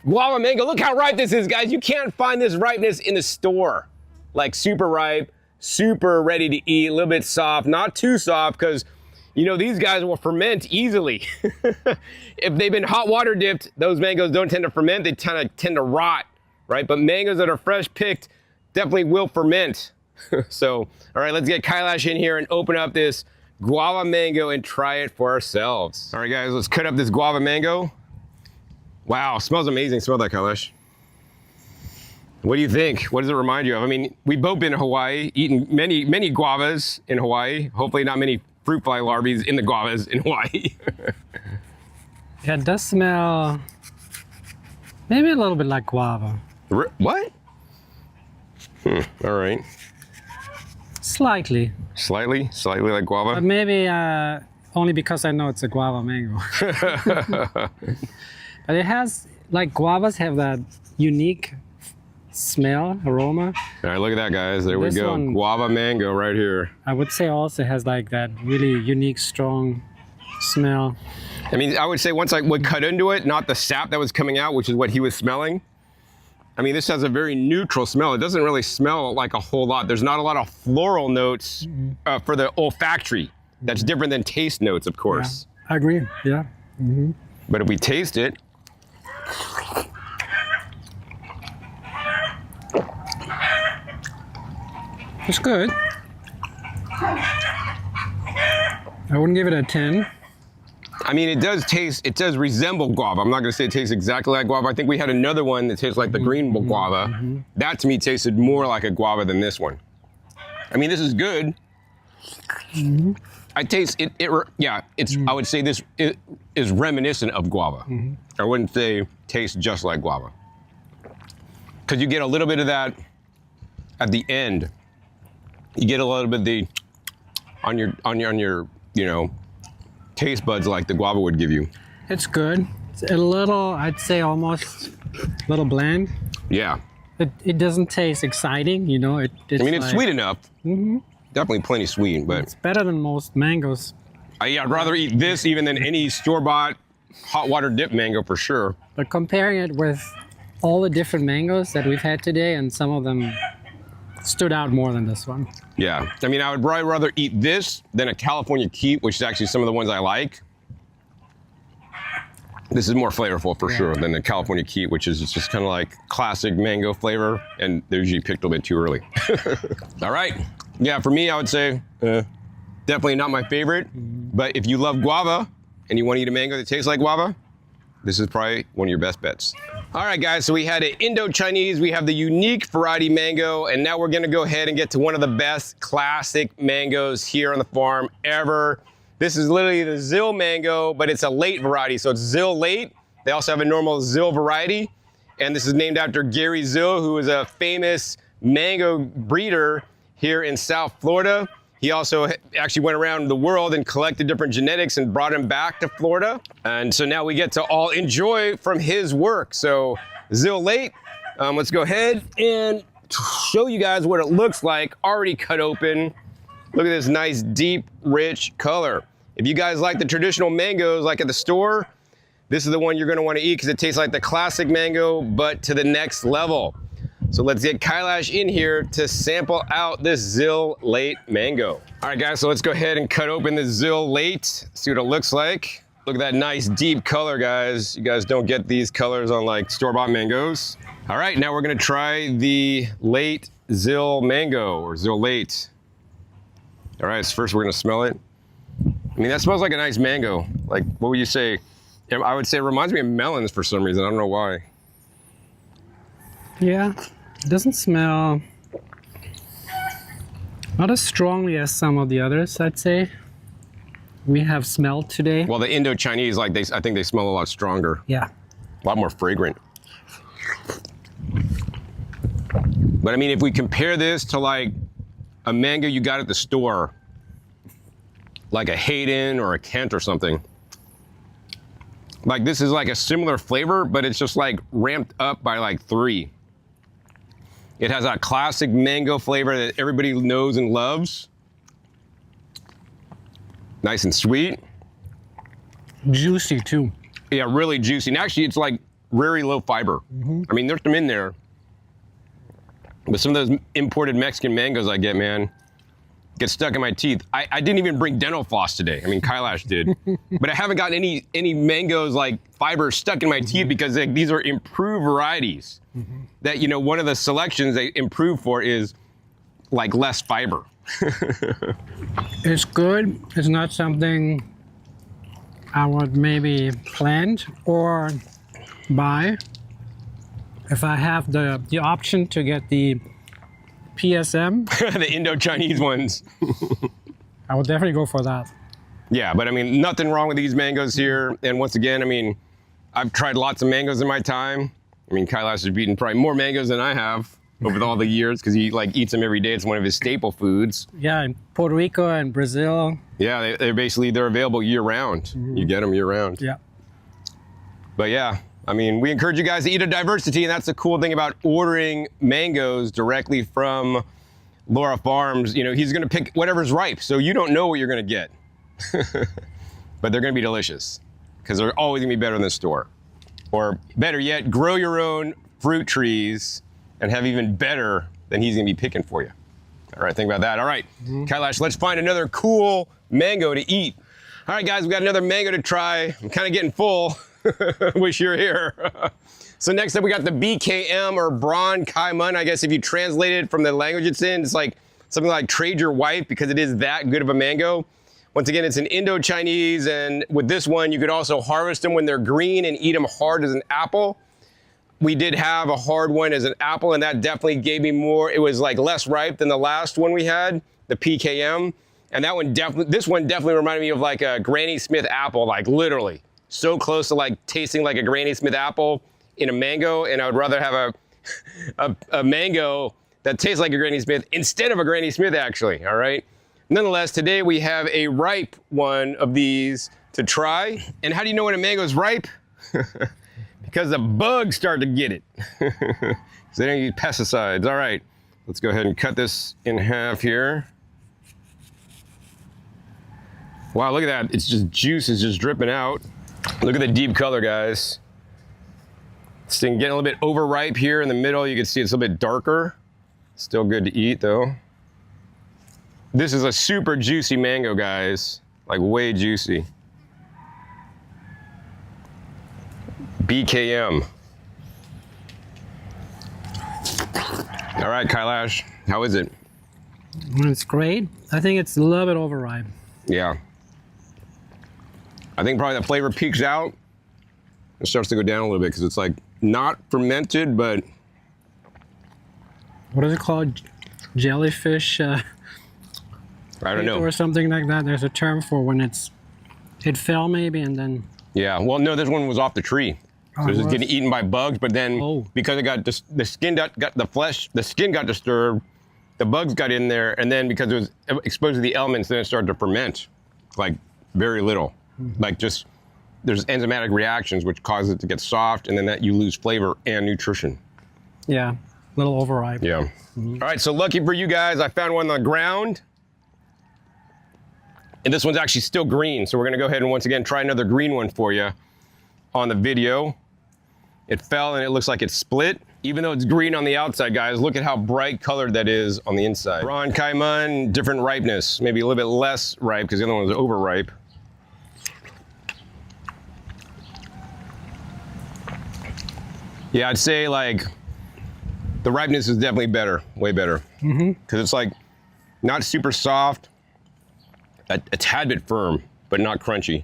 Guava mango, look how ripe this is, guys. You can't find this ripeness in the store. Like super ripe, super ready to eat, a little bit soft, not too soft, because these guys will ferment easily. If they've been hot water dipped, those mangoes don't tend to ferment, they tend to rot. Right, but mangoes that are fresh picked definitely will ferment. So, all right, let's get Kailash in here and open up this guava mango and try it for ourselves. All right, guys, let's cut up this guava mango. Wow, smells amazing. Smell that, Kailash. What do you think? What does it remind you of? I mean, we've both been to Hawaii, eaten many guavas in Hawaii. Hopefully not many fruit fly larvae in the guavas in Hawaii. Yeah, it does smell maybe a little bit like guava. What? All right. Slightly. Slightly like guava? But maybe only because I know it's a guava mango. But it has, like guavas have that unique smell, aroma. All right, look at that, guys. There we This go. one- Guava mango right here. I would say also has like that really unique, strong smell. I mean, I would say once I would cut into it, not the sap that was coming out, which is what he was smelling. I mean, this has a very neutral smell. It doesn't really smell like a whole lot. There's not a lot of floral notes for the olfactory. That's different than taste notes, of course. Yeah, I agree, yeah. But if we taste it, It's good. I wouldn't give it a 10. I mean, it does resemble guava. I'm not gonna say it tastes exactly like guava. I think we had another one that tastes like the green guava. That to me tasted more like a guava than this one. I mean, this is good. I taste it, I would say this is reminiscent of guava. I wouldn't say tastes just like guava. Because you get a little bit of that at the end. You get a little bit of the on your taste buds like the guava would give you. It's good. It's a little, I'd say almost a little bland. Yeah. It doesn't taste exciting, you know. It's I mean, it's like, sweet enough. Definitely plenty sweet, but it's better than most mangoes. I'd rather eat this even than any store-bought hot water dip mango for sure. But comparing it with all the different mangoes that we've had today, and some of them stood out more than this one. Yeah, I mean, I would probably rather eat this than a California Keep, which is actually some of the ones I like. This is more flavorful for sure than the California Keep, which is just kind of like classic mango flavor, and they're usually picked a little bit too early. All right, yeah, for me, I would say definitely not my favorite, but if you love guava and you want to eat a mango that tastes like guava, this is probably one of your best bets. All right, guys, so we had an Indo-Chinese, we have the unique variety mango, and now we're gonna go ahead and get to one of the best classic mangoes here on the farm ever. This is literally the Zil mango, but it's a late variety, so it's Zil late. They also have a normal Zil variety, and this is named after Gary Zil, who is a famous mango breeder here in South Florida. He also actually went around the world and collected different genetics and brought them back to Florida. And so now we get to all enjoy from his work. So Zil late, let's go ahead and show you guys what it looks like already cut open. Look at this nice, deep, rich color. If you guys like the traditional mangoes like at the store, this is the one you're gonna wanna eat because it tastes like the classic mango, but to the next level. So let's get Kailash in here to sample out this Zil Late mango. All right, guys, so let's go ahead and cut open this Zil Late, see what it looks like. Look at that nice deep color, guys. You guys don't get these colors on like store-bought mangoes. All right, now we're gonna try the Late Zil mango, or Zil Late. All right, so first we're gonna smell it. I mean, that smells like a nice mango. Like, what would you say? I would say it reminds me of melons for some reason, I don't know why. Yeah, it doesn't smell not as strongly as some of the others, I'd say. We have smelled today. Well, the Indo-Chinese, like I think they smell a lot stronger. Yeah. A lot more fragrant. But I mean, if we compare this to like a mango you got at the store, like a Hayden or a Kent or something, like this is like a similar flavor, but it's just like ramped up by like 3. It has that classic mango flavor that everybody knows and loves. Nice and sweet. Juicy too. Yeah, really juicy. And actually, it's like very low fiber. I mean, there's some in there. But some of those imported Mexican mangoes I get, man, get stuck in my teeth. I didn't even bring dental floss today. I mean, Kailash did. But I haven't gotten any mangoes like fiber stuck in my teeth because these are improved varieties. That, you know, one of the selections they improve for is like less fiber. It's good. It's not something I would maybe plant or buy. If I have the option to get the PSM, The Indo-Chinese ones. I would definitely go for that. Yeah, but I mean, nothing wrong with these mangoes here. And once again, I mean, I've tried lots of mangoes in my time. I mean, Kailash has eaten probably more mangoes than I have over all the years because he like eats them every day. It's one of his staple foods. Yeah, in Puerto Rico and Brazil. Yeah, they're available year round. You get them year round. Yeah. But yeah, I mean, we encourage you guys to eat a diversity, and that's the cool thing about ordering mangoes directly from Laura Farms. You know, he's gonna pick whatever's ripe, so you don't know what you're gonna get. But they're gonna be delicious because they're always gonna be better than the store. Or better yet, grow your own fruit trees and have even better than he's gonna be picking for you. All right, think about that. All right, Kailash, let's find another cool mango to eat. All right, guys, we got another mango to try. I'm kind of getting full. Wish you were here. So next up, we got the BKM or Bron Kai Mun. I guess if you translate it from the language it's in, it's like something like Trade Your Wife because it is that good of a mango. Once again, it's an Indo-Chinese, and with this one, you could also harvest them when they're green and eat them hard as an apple. We did have a hard one as an apple, and that definitely gave me more. It was like less ripe than the last one we had, the PKM. And that one definitely, this one definitely reminded me of like a Granny Smith apple, like literally. So close to like tasting like a Granny Smith apple in a mango, and I would rather have a mango that tastes like a Granny Smith instead of a Granny Smith, actually, all right? Nonetheless, today we have a ripe one of these to try. And how do you know when a mango is ripe? Because the bugs start to get it. Because they don't use pesticides. All right, let's go ahead and cut this in half here. Wow, look at that. It's just juice is just dripping out. Look at the deep color, guys. This thing getting a little bit overripe here in the middle. You can see it's a little bit darker. Still good to eat though. This is a super juicy mango, guys. Like way juicy. BKM. All right, Kailash, how is it? It's great. I think it's a little bit overripe. Yeah. I think probably the flavor peaks out. It starts to go down a little bit because it's like not fermented, but. What is it called? Jellyfish? I don't know. Or something like that. There's a term for when it fell maybe and then. Yeah, well, no, this one was off the tree. So it's getting eaten by bugs, but then because it got the skin got the flesh, the skin got disturbed, the bugs got in there, and then because it was exposed to the elements, then it started to ferment, like very little, like just there's enzymatic reactions which cause it to get soft, and then that you lose flavor and nutrition. Yeah, a little overripe. Yeah. All right, so lucky for you guys, I found one on the ground. And this one's actually still green, so we're gonna go ahead and once again try another green one for you on the video. It fell and it looks like it's split. Even though it's green on the outside, guys, look at how bright colored that is on the inside. Ron Kaiman, different ripeness, maybe a little bit less ripe because the other one was overripe. Yeah, I'd say like the ripeness is definitely better, way better. Because it's like not super soft, a tad bit firm, but not crunchy.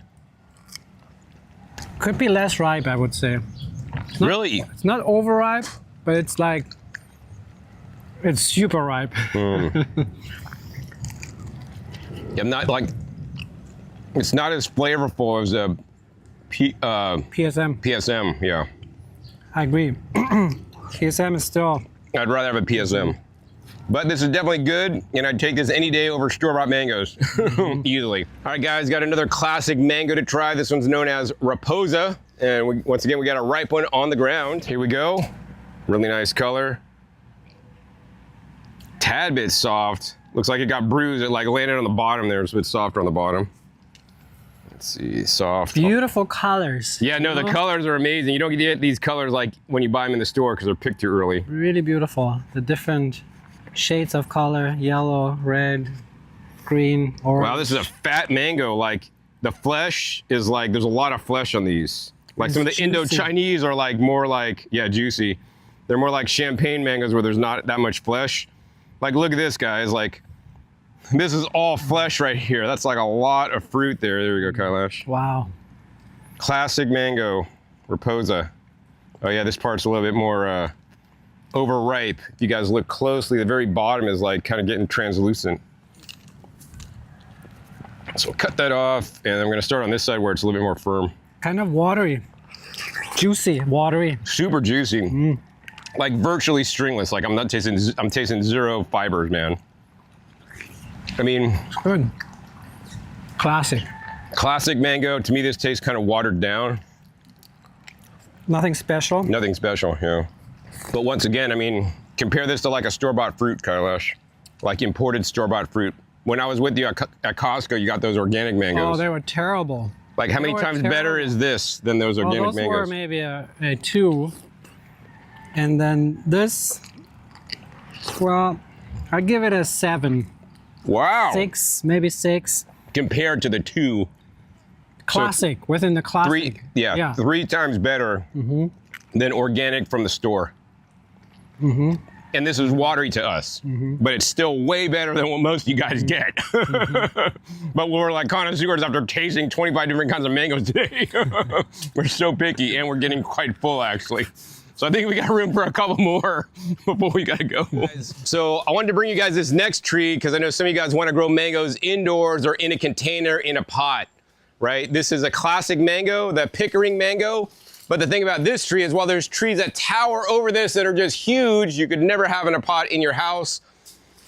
Could be less ripe, I would say. Really? It's not overripe, but it's like, it's super ripe. Yeah, not like, it's not as flavorful as a PSM. PSM, yeah. I agree. PSM is still. I'd rather have a PSM. But this is definitely good, and I'd take this any day over store-bought mangoes, easily. All right, guys, got another classic mango to try. This one's known as Raposa, and once again, we got a ripe one on the ground. Here we go. Really nice color. Tad bit soft. Looks like it got bruised. It like landed on the bottom there. It's a bit softer on the bottom. Let's see, soft. Beautiful colors. Yeah, no, the colors are amazing. You don't get these colors like when you buy them in the store because they're picked too early. Really beautiful. The different shades of color, yellow, red, green, orange. Wow, this is a fat mango. Like the flesh is like, there's a lot of flesh on these. Like It's some of the juicy. Indo-Chinese are like more like, yeah, juicy. They're more like champagne mangoes where there's not that much flesh. Like look at this, guys. Like this is all flesh right here. That's like a lot of fruit there. There we go, Kailash. Wow. Classic mango, Raposa. Oh yeah, this part's a little bit more overripe. If you guys look closely, the very bottom is like kind of getting translucent. So we'll cut that off, and I'm gonna start on this side where it's a little bit more firm. Kind of watery. Juicy, watery. Super juicy. Like virtually stringless. Like I'm tasting zero fibers, man. I mean, It's good. Classic. classic mango. To me, this tastes kind of watered down. Nothing special. Nothing special, yeah. But once again, I mean, compare this to like a store-bought fruit, Kailash. Like imported store-bought fruit. When I was with you at Costco, you got those organic mangoes. Oh, they were terrible. Like how many were times better terrible. is this than those Well, organic those mangoes? were maybe a 2. And then this, well, I'd give it a 7. Wow. 6, maybe 6. Compared to the 2, Classic, within the classic. 3, yeah, 3 times better than organic from the store. and this is watery to us, but it's still way better than what most of you guys get. But we're like connoisseurs after tasting 25 different kinds of mangoes today. We're so picky, and we're getting quite full, actually. So I think we got room for a couple more before we gotta go. So I wanted to bring you guys this next tree because I know some of you guys want to grow mangoes indoors or in a container in a pot, right? This is a classic mango, the Pickering mango. But the thing about this tree is while there's trees that tower over this that are just huge, you could never have in a pot in your house.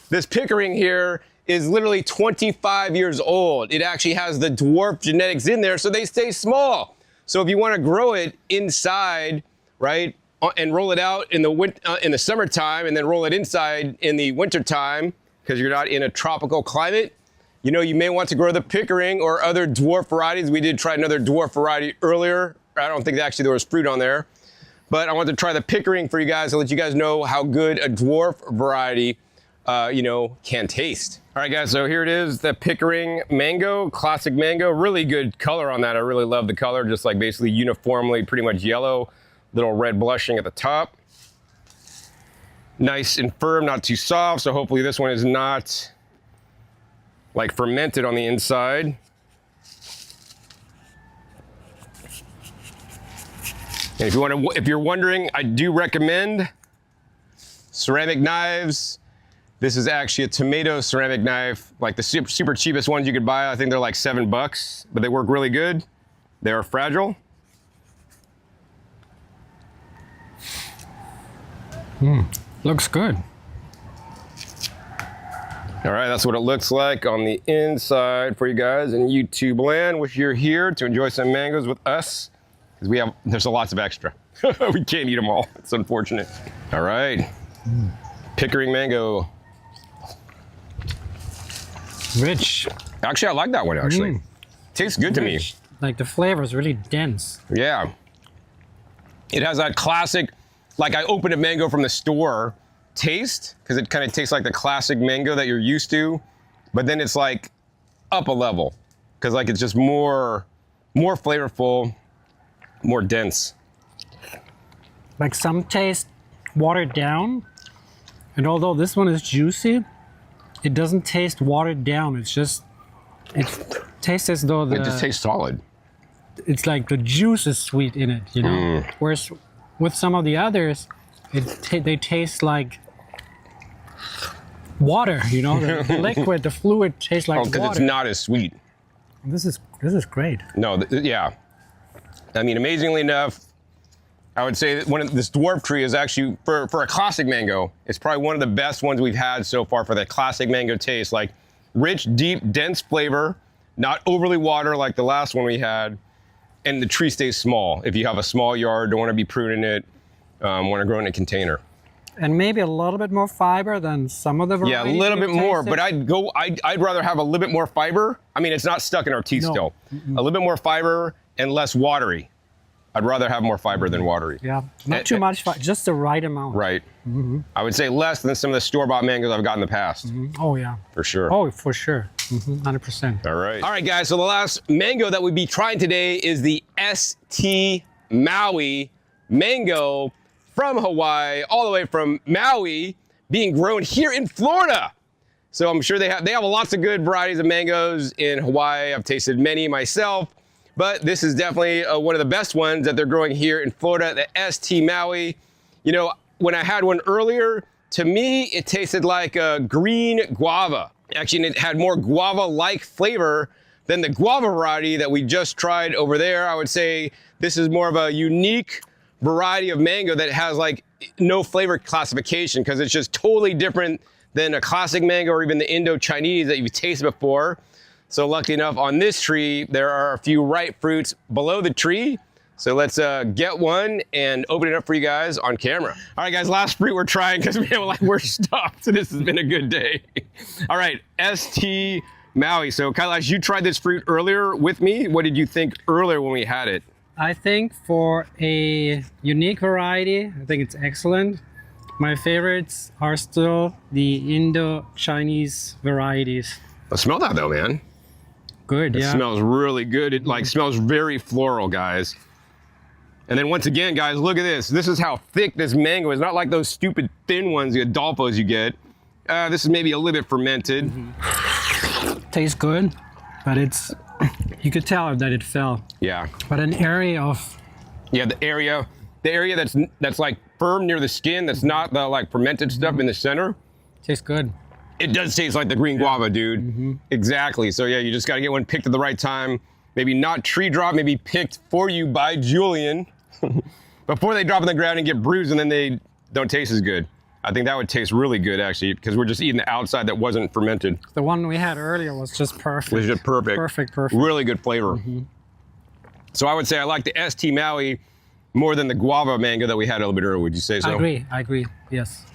This Pickering here is literally 25 years old. It actually has the dwarf genetics in there, so they stay small. So if you want to grow it inside, right, and roll it out in the summertime and then roll it inside in the wintertime because you're not in a tropical climate, you know, you may want to grow the Pickering or other dwarf varieties. We did try another dwarf variety earlier. I don't think actually there was fruit on there, but I wanted to try the Pickering for you guys to let you guys know how good a dwarf variety, you know, can taste. All right, guys, so here it is, the Pickering mango, classic mango. Really good color on that. I really love the color, just like basically uniformly pretty much yellow. Little red blushing at the top. Nice and firm, not too soft. So hopefully this one is not like fermented on the inside. And if you're wondering, I do recommend ceramic knives. This is actually a tomato ceramic knife, like the super cheapest ones you could buy. I think they're like $7, but they work really good. They are fragile. Looks good. All right, that's what it looks like on the inside for you guys in YouTube land. Wish you're here to enjoy some mangoes with us, because there's lots of extra. We can't eat them all. It's unfortunate. All right, Pickering mango. Rich. Actually, I like that one, actually. Tastes good to me. Like the flavor is really dense. Yeah. It has that classic, like I opened a mango from the store taste, because it kind of tastes like the classic mango that you're used to, but then it's like up a level, because like it's just more flavorful, more dense. Like some taste watered down, and although this one is juicy, it doesn't taste watered down. It tastes as though It just tastes solid. It's like the juice is sweet in it, you know? Whereas with some of the others, they taste like water, you know? The liquid, the fluid tastes like water. Because it's not as sweet. This is great. No, yeah. I mean, amazingly enough, I would say that this dwarf tree is actually, for a classic mango, it's probably one of the best ones we've had so far for the classic mango taste. Like rich, deep, dense flavor, not overly water like the last one we had, and the tree stays small. If you have a small yard, don't want to be pruning it, want to grow in a container. And maybe a little bit more fiber than some of the varieties. Yeah, a little bit more, but I'd rather have a little bit more fiber. I mean, it's not stuck in our teeth still. A little bit more fiber and less watery. I'd rather have more fiber than watery. Yeah, not too much, just the right amount. Right. I would say less than some of the store-bought mangoes I've got in the past. Oh, yeah. For sure. Oh, for sure. 100%. All right. All right, guys. So the last mango that we'll be trying today is the ST Maui mango from Hawaii, all the way from Maui, being grown here in Florida. So I'm sure they have lots of good varieties of mangoes in Hawaii. I've tasted many myself. But this is definitely one of the best ones that they're growing here in Florida, the ST Maui. You know, when I had one earlier, to me, it tasted like a green guava. Actually, it had more guava-like flavor than the guava variety that we just tried over there. I would say this is more of a unique variety of mango that has like no flavor classification, because it's just totally different than a classic mango or even the Indo-Chinese that you've tasted before. So lucky enough, on this tree, there are a few ripe fruits below the tree. So let's get one and open it up for you guys on camera. All right, guys, last fruit we're trying, because we're stuffed. So this has been a good day. All right, ST Maui. So Kailash, you tried this fruit earlier with me. What did you think earlier when we had it? I think for a unique variety, I think it's excellent. My favorites are still the Indo-Chinese varieties. Let's smell that though, man. Good, It yeah. smells really good. It like smells very floral, guys. And then once again, guys, look at this. This is how thick this mango is. Not like those stupid thin ones, the Adolfos you get. This is maybe a little bit fermented. Tastes good, but you could tell that it fell. Yeah. But an area of Yeah, the area that's like firm near the skin, that's not the like fermented stuff in the center. tastes good. It does taste like the green guava, dude. Exactly. So yeah, you just got to get one picked at the right time. Maybe not tree drop, maybe picked for you by Julian before they drop on the ground and get bruised and then they don't taste as good. I think that would taste really good actually because we're just eating the outside that wasn't fermented. The one we had earlier was just perfect. It was just perfect. Perfect. Really good flavor. So I would say I like the ST Maui more than the guava mango that we had a little bit earlier. Would you say so? I agree. Yes.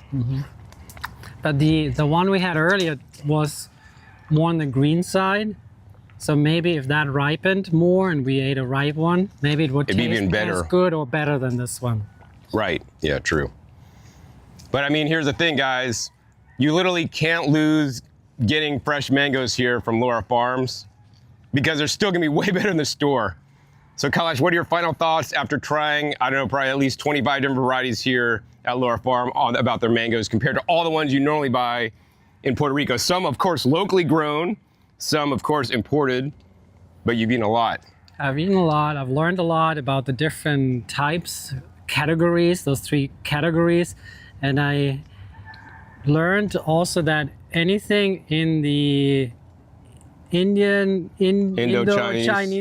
But the one we had earlier was more on the green side. So maybe if that ripened more and we ate a ripe one, maybe it would It'd be taste even better. as good or better than this one. Right. Yeah, true. But I mean, here's the thing, guys. You literally can't lose getting fresh mangoes here from Laura Farms because they're still gonna be way better in the store. So Kailash, what are your final thoughts after trying, I don't know, probably at least 25 different varieties here at Laura Farm about their mangoes compared to all the ones you normally buy in Puerto Rico? Some, of course, locally grown, some, of course, imported, but you've eaten a lot. I've eaten a lot. I've learned a lot about the different types, categories, those 3 categories. And I learned also that anything in the Indo-Chinese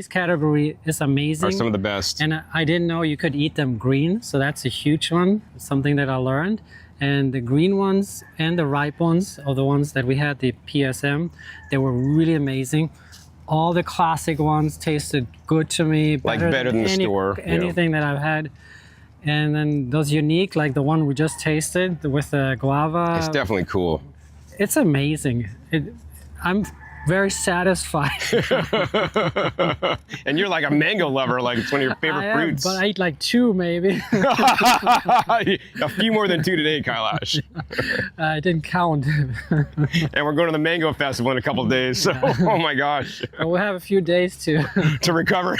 category is amazing. Are some of the best. And I didn't know you could eat them green, so that's a huge one, something that I learned. And the green ones and the ripe ones, or the ones that we had, the PSM, they were really amazing. All the classic ones tasted good to me. Better than the store. Anything that I've had. And then those unique, like the one we just tasted with the guava. It's definitely cool. It's amazing. I'm very satisfied. And you're like a mango lover, like it's one of your favorite fruits. But I eat like 2 maybe. A few more than 2 today, Kailash. I didn't count. And we're going to the mango festival in a couple of days, so oh my gosh. But we'll have a few days to recover.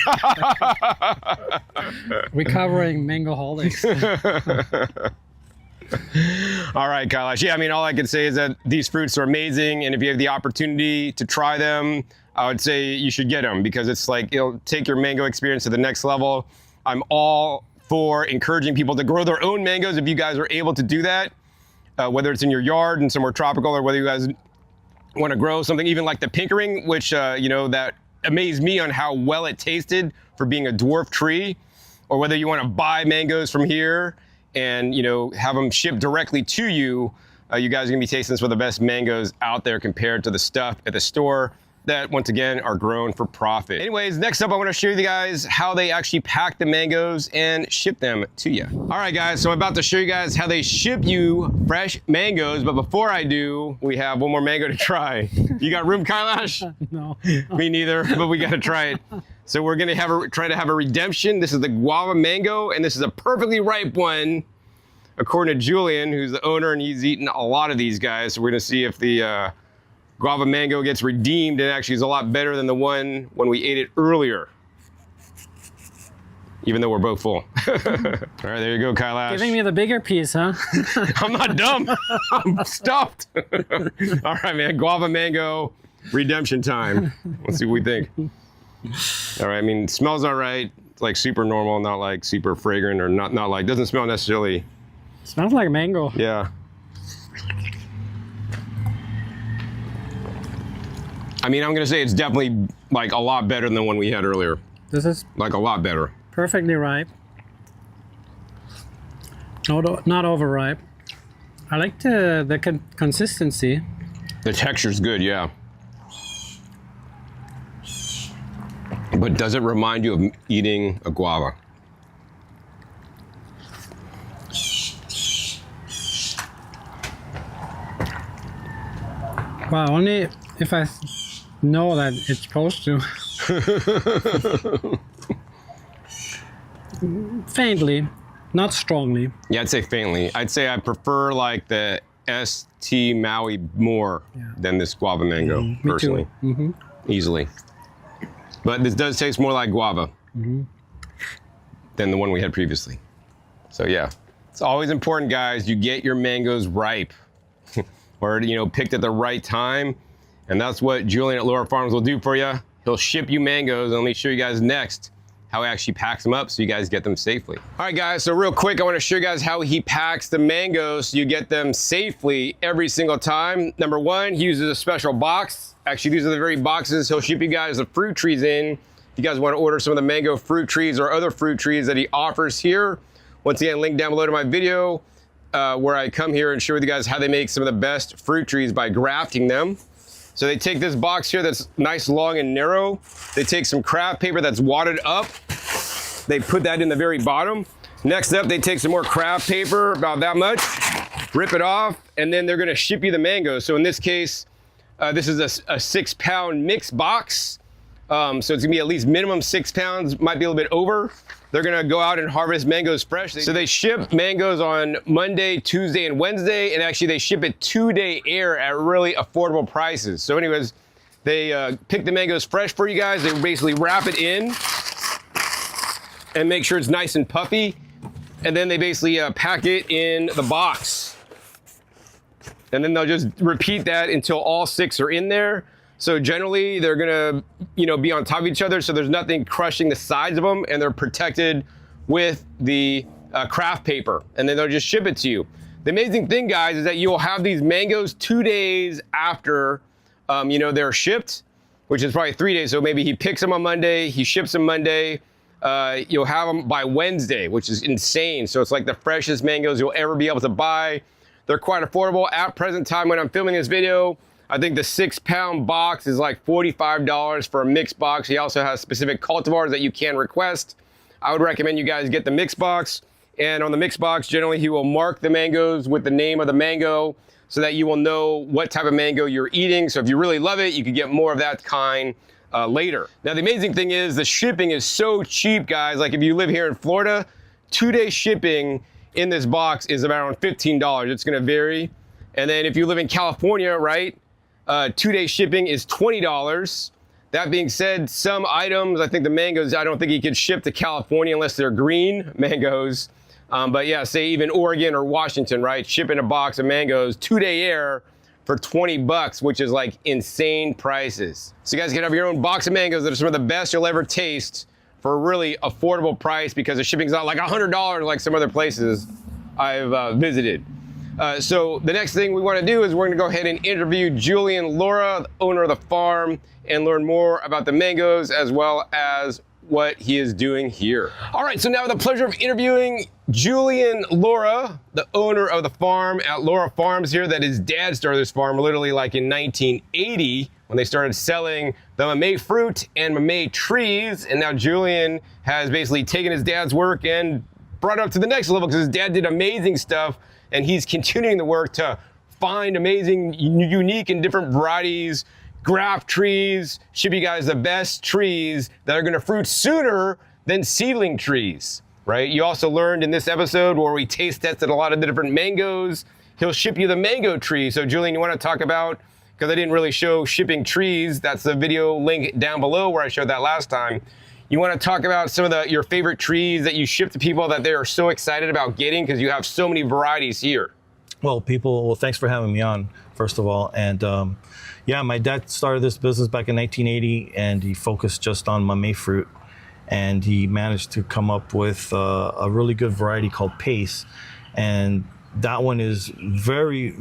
Recovering mango holics. All right, Kailash. Yeah, I mean, all I can say is that these fruits are amazing, and if you have the opportunity to try them, I would say you should get them because it's like it'll take your mango experience to the next level. I'm all for encouraging people to grow their own mangoes if you guys are able to do that, whether it's in your yard and somewhere tropical, or whether you guys want to grow something even like the Pinkering, which that amazed me on how well it tasted for being a dwarf tree, or whether you want to buy mangoes from here and have them shipped directly to you. You guys are gonna be tasting some of the best mangoes out there compared to the stuff at the store that, once again, are grown for profit. Anyways, next up, I wanna show you guys how they actually pack the mangoes and ship them to you. All right, guys, so I'm about to show you guys how they ship you fresh mangoes, but before I do, we have one more mango to try. You got room, Kailash? No. Me neither, but we gotta try it. So we're gonna try to have a redemption. This is the guava mango, and this is a perfectly ripe one, according to Julian, who's the owner, and he's eaten a lot of these guys. So we're gonna see if the guava mango gets redeemed and actually is a lot better than the one when we ate it earlier. Even though we're both full. All right, there you go, Kailash. Giving me the bigger piece, huh? I'm not dumb. I'm stuffed. All right, man. Guava mango redemption time. Let's see what we think. All right. I mean, it smells all right. It's like super normal, not like super fragrant, or not like, doesn't smell necessarily. Smells like mango. Yeah. I mean, I'm going to say it's definitely like a lot better than the one we had earlier. This is Like a lot better. perfectly ripe. Not overripe. I like the consistency. The texture's good, yeah. But does it remind you of eating a guava? Wow, only if I know that it's supposed to. Faintly, not strongly. Yeah, I'd say faintly. I'd say I prefer like the ST Maui more than this guava mango, personally. Easily. But this does taste more like guava. than the one we had previously. So yeah, it's always important, guys, you get your mangoes ripe or, you know, picked at the right time. And that's what Julian at Laura Farms will do for you. He'll ship you mangoes, and let me show you guys next how he actually packs them up so you guys get them safely. All right, guys, so real quick, I want to show you guys how he packs the mangoes so you get them safely every single time. Number one, he uses a special box. Actually, these are the very boxes he'll ship you guys the fruit trees in. If you guys want to order some of the mango fruit trees or other fruit trees that he offers here, once again, link down below to my video where I come here and show you guys how they make some of the best fruit trees by grafting them. So they take this box here that's nice, long, and narrow. They take some craft paper that's wadded up. They put that in the very bottom. Next up, they take some more craft paper, about that much, rip it off, and then they're gonna ship you the mangoes. So in this case, this is a 6-pound mix box. So it's gonna be at least minimum 6 pounds, might be a little bit over. They're gonna go out and harvest mangoes fresh. So they ship mangoes on Monday, Tuesday, and Wednesday, and actually they ship it 2-day air at really affordable prices. So anyways, they pick the mangoes fresh for you guys. They basically wrap it in and make sure it's nice and puffy. And then they basically pack it in the box. And then they'll just repeat that until all 6 are in there. So generally they're gonna, you know, be on top of each other so there's nothing crushing the sides of them, and they're protected with the craft paper, and then they'll just ship it to you. The amazing thing, guys, is that you'll have these mangoes 2 days after, you know, they're shipped, which is probably 3 days. So maybe he picks them on Monday, he ships them Monday, you'll have them by Wednesday, which is insane. So it's like the freshest mangoes you'll ever be able to buy. They're quite affordable at present time when I'm filming this video. I think the 6-pound box is like $45 for a mixed box. He also has specific cultivars that you can request. I would recommend you guys get the mixed box. And on the mixed box, generally he will mark the mangoes with the name of the mango so that you will know what type of mango you're eating. So if you really love it, you could get more of that kind later. Now the amazing thing is the shipping is so cheap, guys. Like if you live here in Florida, 2-day shipping in this box is around $15. It's gonna vary. And then if you live in California, right? 2-day shipping is $20. That being said, some items, I think the mangoes, I don't think you could ship to California unless they're green mangoes. But yeah, say even Oregon or Washington, right? Shipping a box of mangoes, 2-day air for 20 bucks, which is like insane prices. So you guys can have your own box of mangoes that are some of the best you'll ever taste for a really affordable price, because the shipping's not like $100 like some other places I've visited. So the next thing we want to do is we're going to go ahead and interview Julian Laura, the owner of the farm, and learn more about the mangoes as well as what he is doing here. All right, so now with the pleasure of interviewing Julian Laura, the owner of the farm at Laura Farms here, that his dad started this farm literally like in 1980 when they started selling the mamey fruit and mamey trees. And now Julian has basically taken his dad's work and brought it up to the next level, because his dad did amazing stuff, and he's continuing the work to find amazing, unique and different varieties, graft trees, ship you guys the best trees that are gonna fruit sooner than seedling trees, right? You also learned in this episode where we taste tested a lot of the different mangoes, he'll ship you the mango tree. So Julian, you wanna talk about, because I didn't really show shipping trees, that's the video link down below where I showed that last time. You want to talk about some of your favorite trees that you ship to people that they are so excited about getting, because you have so many varieties here. Well, thanks for having me on, first of all. And yeah, my dad started this business back in 1980, and he focused just on mamey fruit. And he managed to come up with a really good variety called Pace. And that one is very,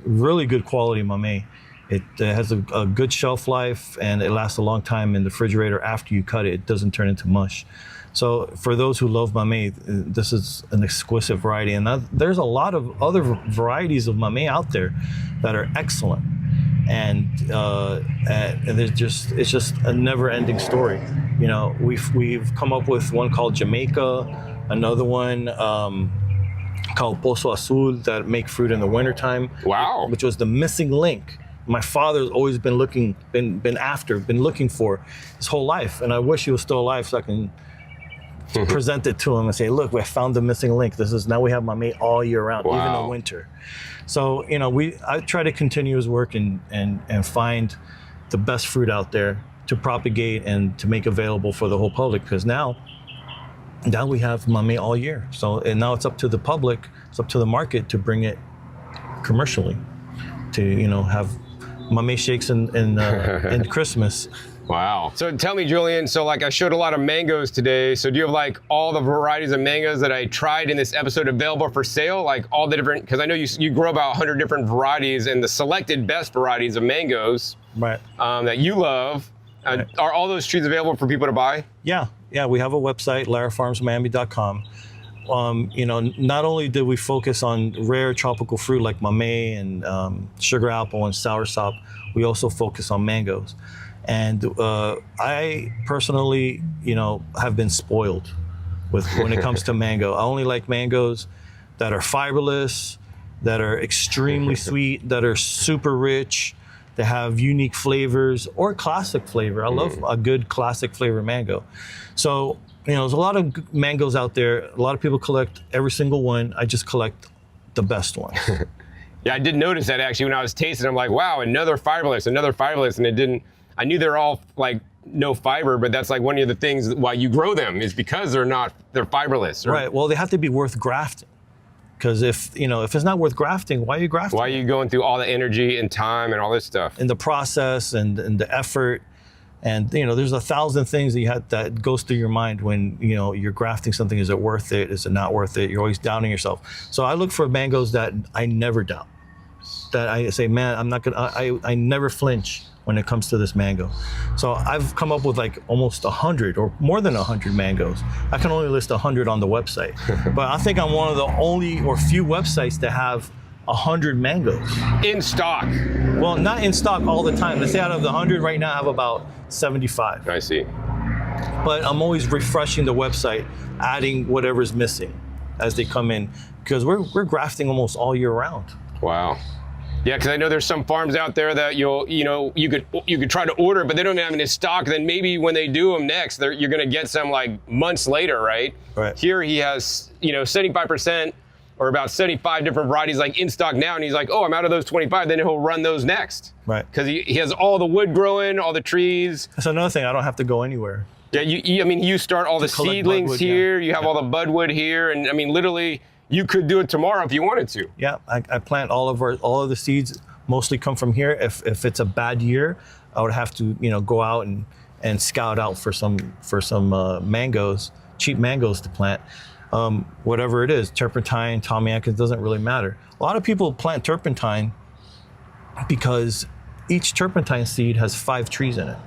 really good quality mamey. It has a good shelf life, and it lasts a long time in the refrigerator. After you cut it, it doesn't turn into mush. So for those who love mamey, this is an exquisite variety. And there's a lot of other varieties of mamey out there that are excellent. And it's just a never-ending story. You know, we've come up with one called Jamaica, another one called Pozo Azul that make fruit in the wintertime. Wow. Which was the missing link. My father's always been looking for his whole life, and I wish he was still alive so I can present it to him and say, look, we found the missing link. Now we have mamey all year round, wow, even in winter. So, you know, I try to continue his work and find the best fruit out there to propagate and to make available for the whole public, because now Now we have mamey all year. So and now it's up to the public, it's up to the market to bring it commercially, to have mamey shakes in Christmas. Wow. So tell me, Julian, so like I showed a lot of mangoes today. So do you have like all the varieties of mangoes that I tried in this episode available for sale? Like all the different, because I know you grow about 100 different varieties and the selected best varieties of mangoes Right. That you love. Right. Are all those trees available for people to buy? Yeah, we have a website, larafarmsmiami.com. Not only did we focus on rare tropical fruit like mamey and sugar apple and soursop, we also focus on mangoes. And I personally, have been spoiled when it comes to mango. I only like mangoes that are fiberless, that are extremely sweet, that are super rich, that have unique flavors or classic flavor. I love a good classic flavor mango. So, there's a lot of mangoes out there. A lot of people collect every single one. I just collect the best ones. Yeah, I did notice that actually when I was tasting. I'm like, wow, another fiberless, and it didn't. I knew they're all like no fiber, but that's like one of the things why you grow them is because they're fiberless. Right. Well, they have to be worth grafting. Because if it's not worth grafting, why are you grafting? Why are you going through all the energy and time and all this stuff? And the process and the effort. And there's 1,000 things that goes through your mind when you're grafting something. Is it worth it? Is it not worth it? You're always doubting yourself. So I look for mangoes that I never doubt. That I say, man, I'm not gonna. I never flinch when it comes to this mango. So I've come up with like almost 100 or more than 100 mangoes. I can only list 100 on the website, but I think I'm one of the only or few websites that have 100 mangoes in stock. Well, not in stock all the time. Let's say out of the 100 right now, I have about 75. I see. But I'm always refreshing the website, adding whatever's missing as they come in, because we're grafting almost all year round. Wow. Yeah, because I know there's some farms out there that you could try to order, but they don't have any stock. Then maybe when they do them next, you're going to get some like months later, right? Right. Here he has 75% or about 75 different varieties like in stock now, and he's like, oh, I'm out of those 25. Then he'll run those next. Right. Because he has all the wood growing, all the trees. That's another thing. I don't have to go anywhere. Yeah, you start all the seedlings budwood, here. yeah. You have all the budwood here, and I mean literally. You could do it tomorrow if you wanted to. Yeah, I plant all of the seeds. Mostly come from here. If it's a bad year, I would have to go out and scout out for some mangoes, cheap mangoes to plant. Whatever it is, turpentine, Tommy Atkins, doesn't really matter. A lot of people plant turpentine because each turpentine seed has 5 trees in it.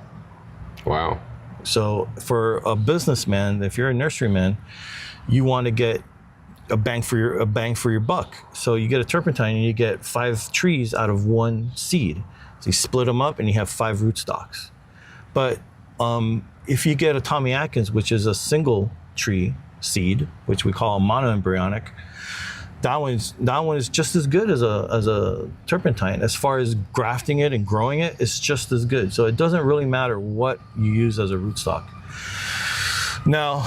Wow. So for a businessman, if you're a nurseryman, you want to get a bang for your buck. So you get a turpentine and you get 5 trees out of 1 seed. So you split them up and you have 5 rootstocks. But if you get a Tommy Atkins, which is a single tree seed, which we call a monoembryonic, that one is just as good as a turpentine. As far as grafting it and growing it, it's just as good. So it doesn't really matter what you use as a rootstock. Now,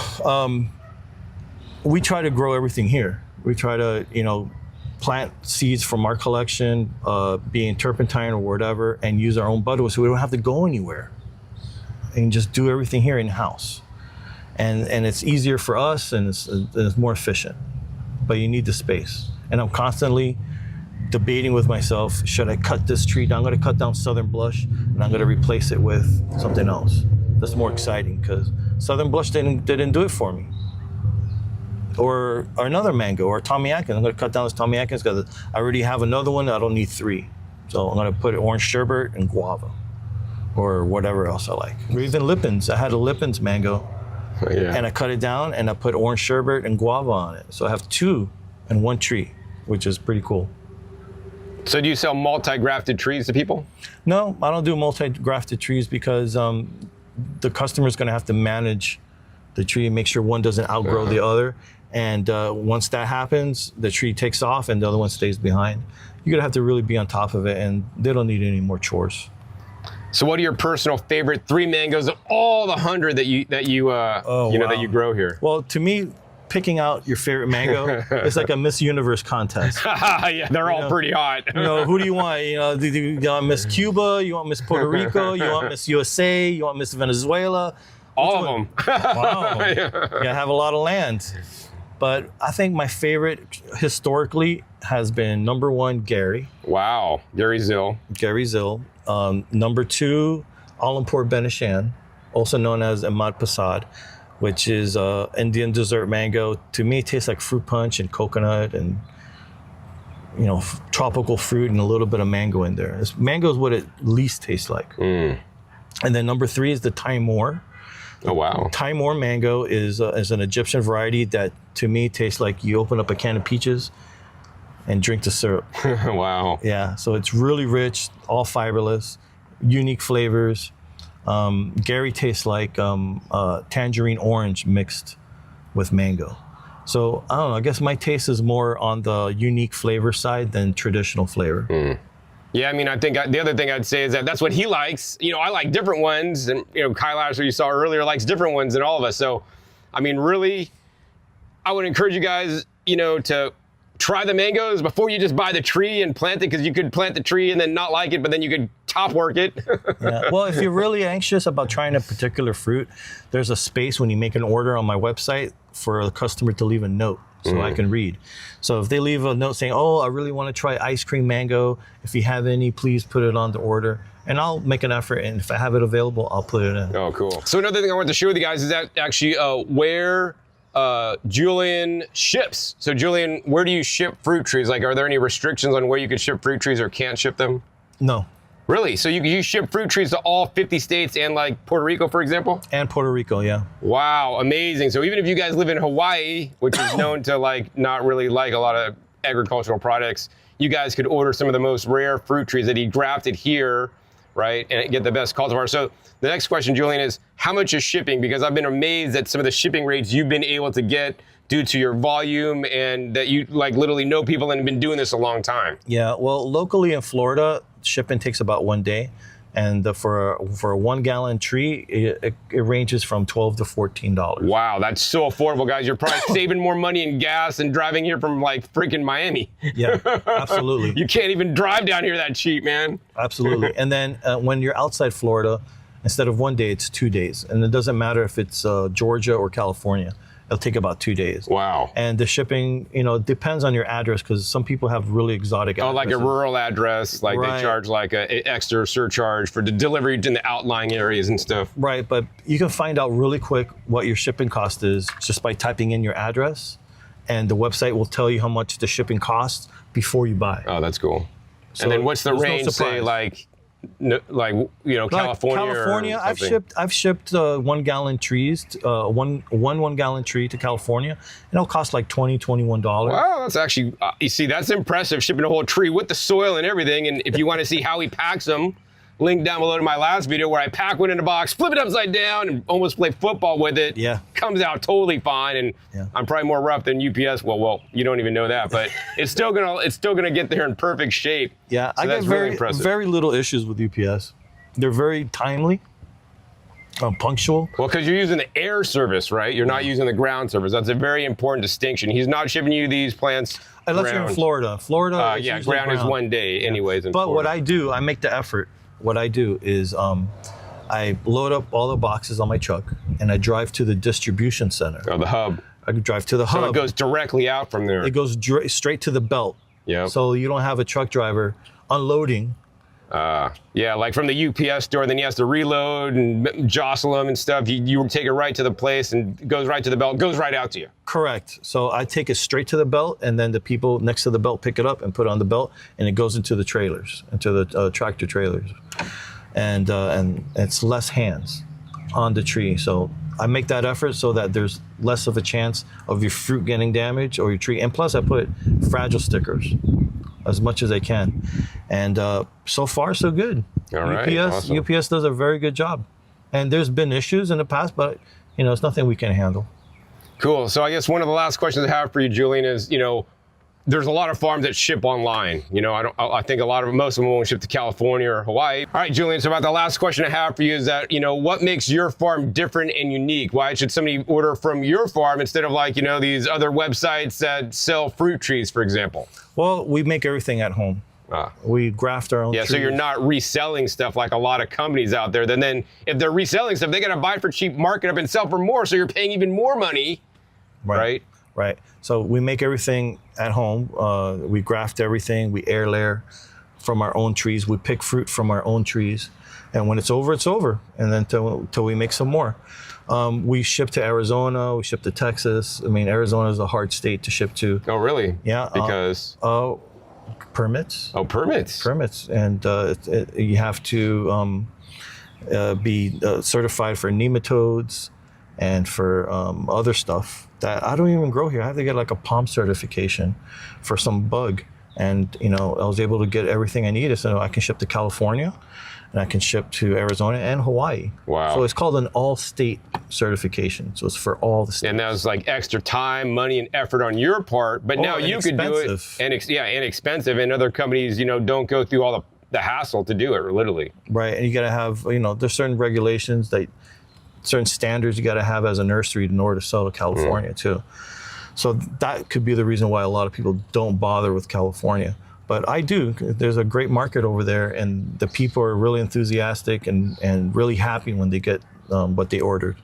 we try to grow everything here. We try to, plant seeds from our collection, being turpentine or whatever, and use our own budwood, so we don't have to go anywhere, and just do everything here in house. And it's easier for us, and it's more efficient. But you need the space. And I'm constantly debating with myself: should I cut this tree down? I'm going to cut down Southern Blush, and I'm going to replace it with something else that's more exciting, because Southern Blush didn't do it for me. Or another mango, or Tommy Atkins. I'm going to cut down this Tommy Atkins because I already have another one. I don't need 3. So I'm going to put orange sherbet and guava, or whatever else I like. Or even Lipton's. I had a Lipton's mango, and I cut it down and I put orange sherbet and guava on it. So I have 2 in 1 tree, which is pretty cool. So do you sell multi-grafted trees to people? No, I don't do multi-grafted trees because the customer's going to have to manage the tree and make sure one doesn't outgrow the other. And once that happens, the tree takes off and the other one stays behind. You're gonna have to really be on top of it, and they don't need any more chores. So what are your personal favorite 3 mangoes of all the 100 that you that you grow here? Well, to me, picking out your favorite mango is like a Miss Universe contest. Yeah, they're all pretty hot. Who do you want? Do you want Miss Cuba? You want Miss Puerto Rico? You want Miss USA? You want Miss Venezuela? All of them. Wow. Yeah, I have a lot of land. But I think my favorite historically has been number 1, Gary. Wow. Gary Zill. Gary Zill. Number 2, Alampur Benishan, also known as Ahmad Pasad, which is Indian dessert mango. To me, it tastes like fruit punch and coconut and, you know, tropical fruit and a little bit of mango in there. Mango is what it least tastes like. And then number 3 is the Timor. Oh, wow. Timor mango is an Egyptian variety that, to me, tastes like you open up a can of peaches and drink the syrup. Wow. Yeah, so it's really rich, all fiberless, unique flavors. Gary tastes like tangerine orange mixed with mango. So, I don't know, I guess my taste is more on the unique flavor side than traditional flavor. Yeah, I mean, I think the other thing I'd say is that that's what he likes. You know, I like different ones, and you know, Kyle Asher, you saw earlier, likes different ones than all of us. So, I mean, really, I would encourage you guys, you know, to try the mangoes before you just buy the tree and plant it, because you could plant the tree and then not like it, but then you could top work it. Yeah. Well, if you're really anxious about trying a particular fruit, there's a space when you make an order on my website for a customer to leave a note. So I can read. So if they leave a note saying, oh, I really want to try ice cream mango, if you have any, please put it on the order. And I'll make an effort, and if I have it available, I'll put it in. Oh, cool. So another thing I wanted to share with you guys is that actually where Julian ships. So Julian, where do you ship fruit trees? Like, are there any restrictions on where you could ship fruit trees or can't ship them? No. Really? So you ship fruit trees to all 50 states and like Puerto Rico, for example? And Puerto Rico, yeah. Wow, amazing. So even if you guys live in Hawaii, which is known to like not really like a lot of agricultural products, you guys could order some of the most rare fruit trees that he grafted here, right? And get the best cultivar. So the next question, Julian, is how much is shipping? Because I've been amazed at some of the shipping rates you've been able to get due to your volume and that you like literally know people and have been doing this a long time. Yeah, well, locally in Florida, shipping takes about 1 day. And for a 1 gallon tree, it ranges from $12 to $14. Wow, that's so affordable, guys. You're probably saving more money in gas than driving here from like freaking Miami. Yeah, absolutely. You can't even drive down here that cheap, man. Absolutely. And then when you're outside Florida, instead of 1 day, it's 2 days. And it doesn't matter if it's Georgia or California. It'll take about 2 days. Wow. And the shipping, you know, depends on your address, because some people have really exotic addresses. Oh, like a rural address, like Right. they charge like an extra surcharge for the delivery in the outlying areas and stuff. Right, but you can find out really quick what your shipping cost is just by typing in your address, and the website will tell you how much the shipping costs before you buy. Oh, that's cool. So and then what's the there's no range, say surprise. like you know, California? California, or something? I've shipped 1 gallon trees, one gallon tree to California, and it'll cost like $21. Wow, that's actually, you see, that's impressive, shipping a whole tree with the soil and everything. And if you want to see how he packs them, link down below to my last video where I pack one in a box, flip it upside down, and almost play football with it. Yeah. Comes out totally fine, and Yeah. I'm probably more rough than UPS. Well, you don't even know that, but it's still gonna get there in perfect shape. Yeah, So I that's get really impressive. very little issues with UPS. They're very timely, punctual. Well, because you're using the air service, right? You're not using the ground service. That's a very important distinction. He's not shipping you these plants. Unless you're in ground. Florida. Florida, it's Yeah, usually ground is 1 day, anyways. In But Florida. what I do, I make the effort. What I do is I load up all the boxes on my truck, and I drive to the distribution center. Oh, the hub. I drive to the So hub. it goes directly out from there. It goes straight to the belt. Yep. So you don't have a truck driver unloading. Yeah, like from the UPS store, then he has to reload and jostle them and stuff. You take it right to the place and it goes right to the belt, goes right out to you. Correct. So I take it straight to the belt, and then the people next to the belt pick it up and put it on the belt, and it goes into the trailers, into the tractor trailers, and it's less hands on the tree. So I make that effort so that there's less of a chance of your fruit getting damaged or your tree. And plus, I put fragile stickers as much as I can, and so far so good. All right, awesome. UPS does a very good job, and there's been issues in the past, but you know it's nothing we can handle. Cool. So I guess one of the last questions I have for you, Julian, is, you know, there's a lot of farms that ship online. You know, I think most of them won't ship to California or Hawaii. All right, Julian, so about the last question I have for you is that, you know, what makes your farm different and unique? Why should somebody order from your farm instead of like, you know, these other websites that sell fruit trees, for example? Well, we make everything at home. We graft our own Yeah, trees. so you're not reselling stuff like a lot of companies out there. Then if they're reselling stuff, they got to buy for cheap, mark it up, and sell for more. So you're paying even more money, right? Right. So we make everything at home. We graft everything. We air layer from our own trees. We pick fruit from our own trees. And when it's over, it's over. And then till we make some more. We ship to Arizona. We ship to Texas. I mean, Arizona is a hard state to ship to. Oh, really? Yeah. Because Permits. permits. And you have to be certified for nematodes and for other stuff that I don't even grow here. I have to get like a palm certification for some bug. And, I was able to get everything I needed. So I can ship to California and I can ship to Arizona and Hawaii. Wow. So it's called an all-state certification. So it's for all the states. And that was like extra time, money, and effort on your part. But now you could do it. And expensive. And other companies, don't go through all the hassle to do it, literally. Right. And you got to have, there's certain regulations, certain standards you got to have as a nursery in order to sell to California too. So that could be the reason why a lot of people don't bother with California. But I do. There's a great market over there, and the people are really enthusiastic and really happy when they get what they ordered.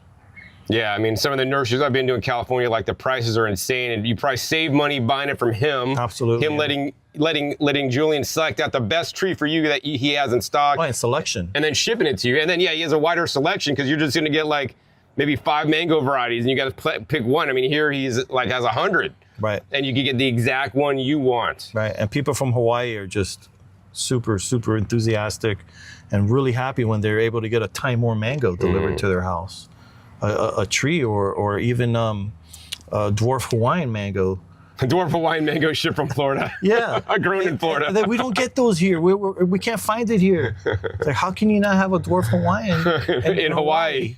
Yeah, I mean, some of the nurseries I've been to in California, like the prices are insane, and you probably save money buying it from him. Absolutely. Him letting Julian select out the best tree for you that he has in stock. Oh, and selection. And then shipping it to you. And then, he has a wider selection because you're just going to get like maybe 5 mango varieties and you got to pick one. I mean, here he's like has 100. Right. And you can get the exact one you want. Right. And people from Hawaii are just super, super enthusiastic and really happy when they're able to get a Timor mango delivered to their house. A tree or even a dwarf Hawaiian mango. A dwarf Hawaiian mango shipped from Florida. Yeah. Grown in Florida. And we don't get those here. We can't find it here. It's like, how can you not have a dwarf Hawaiian in Hawaii?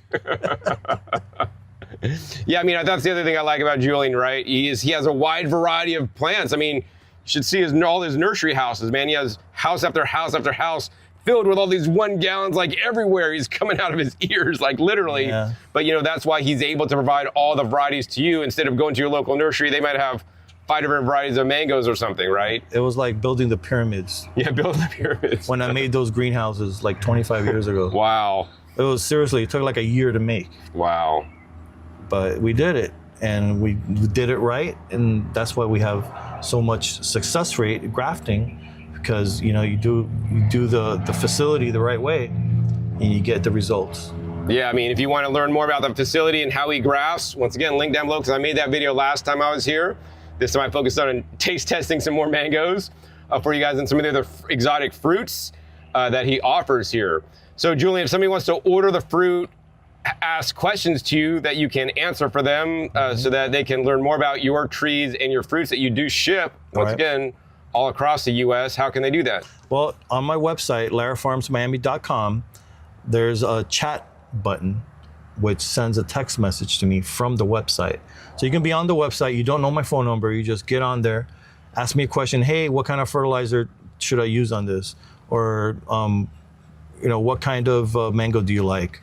Yeah, I mean, that's the other thing I like about Julian, right? He has a wide variety of plants. I mean, you should see all his nursery houses, man. He has house after house after house filled with all these 1 gallons, like everywhere. He's coming out of his ears, like literally. Yeah. But that's why he's able to provide all the varieties to you. Instead of going to your local nursery, they might have 5 different varieties of mangoes or something, right? It was like building the pyramids. Yeah, building the pyramids. When I made those greenhouses like 25 years ago. Wow. It took like a year to make. Wow. But we did it, and we did it right, and that's why we have so much success rate grafting, because you do the facility the right way, and you get the results. Yeah, I mean, if you want to learn more about the facility and how he grafts, once again, link down below, because I made that video last time I was here. This time I focused on taste testing some more mangoes for you guys and some of the other exotic fruits that he offers here. So Julian, if somebody wants to order the fruit, ask questions to you that you can answer for them so that they can learn more about your trees and your fruits that you do ship, once again, all across the U.S. How can they do that? Well, on my website, larafarmsmiami.com, there's a chat button which sends a text message to me from the website. So you can be on the website, you don't know my phone number, you just get on there, ask me a question, hey, what kind of fertilizer should I use on this? Or, what kind of mango do you like?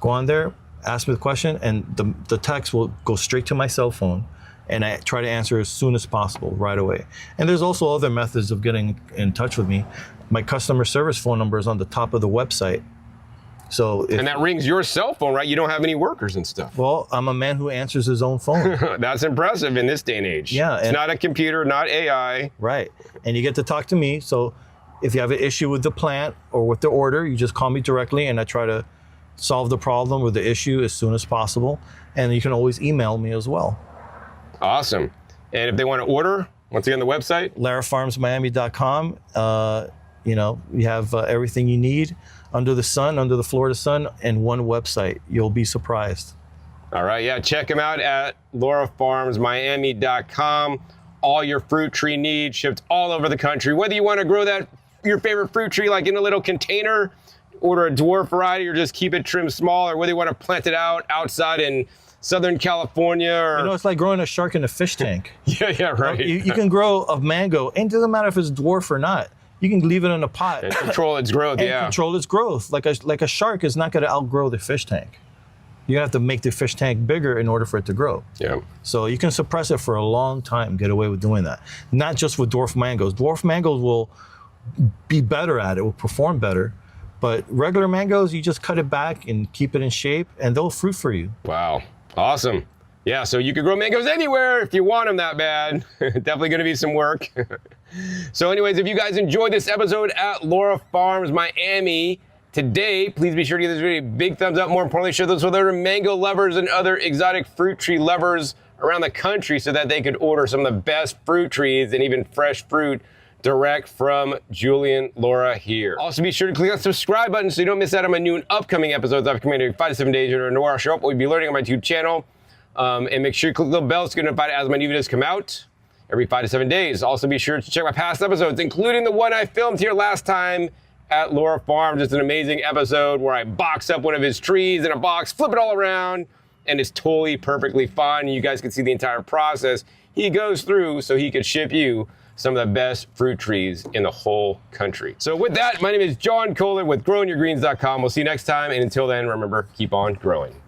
Go on there, ask me the question, and the text will go straight to my cell phone, and I try to answer as soon as possible, right away. And there's also other methods of getting in touch with me. My customer service phone number is on the top of the website. And that rings your cell phone, right? You don't have any workers and stuff. Well, I'm a man who answers his own phone. That's impressive in this day and age. Yeah. It's not a computer, not AI. Right. And you get to talk to me. So if you have an issue with the plant or with the order, you just call me directly, and I try to solve the problem or the issue as soon as possible. And you can always email me as well. Awesome. And if they want to order, once again, the website? larafarmsmiami.com. You have everything you need under the sun, under the Florida sun, and one website. You'll be surprised. All right, yeah, check them out at laurafarmsmiami.com. All your fruit tree needs shipped all over the country. Whether you want to grow your favorite fruit tree like in a little container, order a dwarf variety, or just keep it trimmed small, or whether you want to plant it outside in Southern California, or it's like growing a shark in a fish tank. yeah, right. You can grow a mango, and it doesn't matter if it's dwarf or not. You can leave it in a pot and control its growth. Control its growth. Like a shark is not going to outgrow the fish tank. You have to make the fish tank bigger in order for it to grow. Yeah. So you can suppress it for a long time, get away with doing that. Not just with dwarf mangoes. Dwarf mangoes be better at it, will perform better. But regular mangoes, you just cut it back and keep it in shape, and they'll fruit for you. Wow, awesome. Yeah, so you can grow mangoes anywhere if you want them that bad. Definitely gonna be some work. So anyways, if you guys enjoyed this episode at Laura Farms Miami today, please be sure to give this video a big thumbs up. More importantly, share this with other mango lovers and other exotic fruit tree lovers around the country so that they could order some of the best fruit trees and even fresh fruit direct from Julian Laura here. Also be sure to click that subscribe button so you don't miss out on my new and upcoming episodes. I've come in every 5 to 7 days to know where I show up, what we'll be learning on my YouTube channel. And make sure you click the bell so you get notified as my new videos come out every 5 to 7 days. Also be sure to check my past episodes, including the one I filmed here last time at Laura Farms. It's an amazing episode where I box up one of his trees in a box, flip it all around, and it's totally perfectly fine. You guys can see the entire process he goes through so he could ship you some of the best fruit trees in the whole country. So with that, my name is John Kohler with growinyourgreens.com. We'll see you next time, and until then, remember, keep on growing.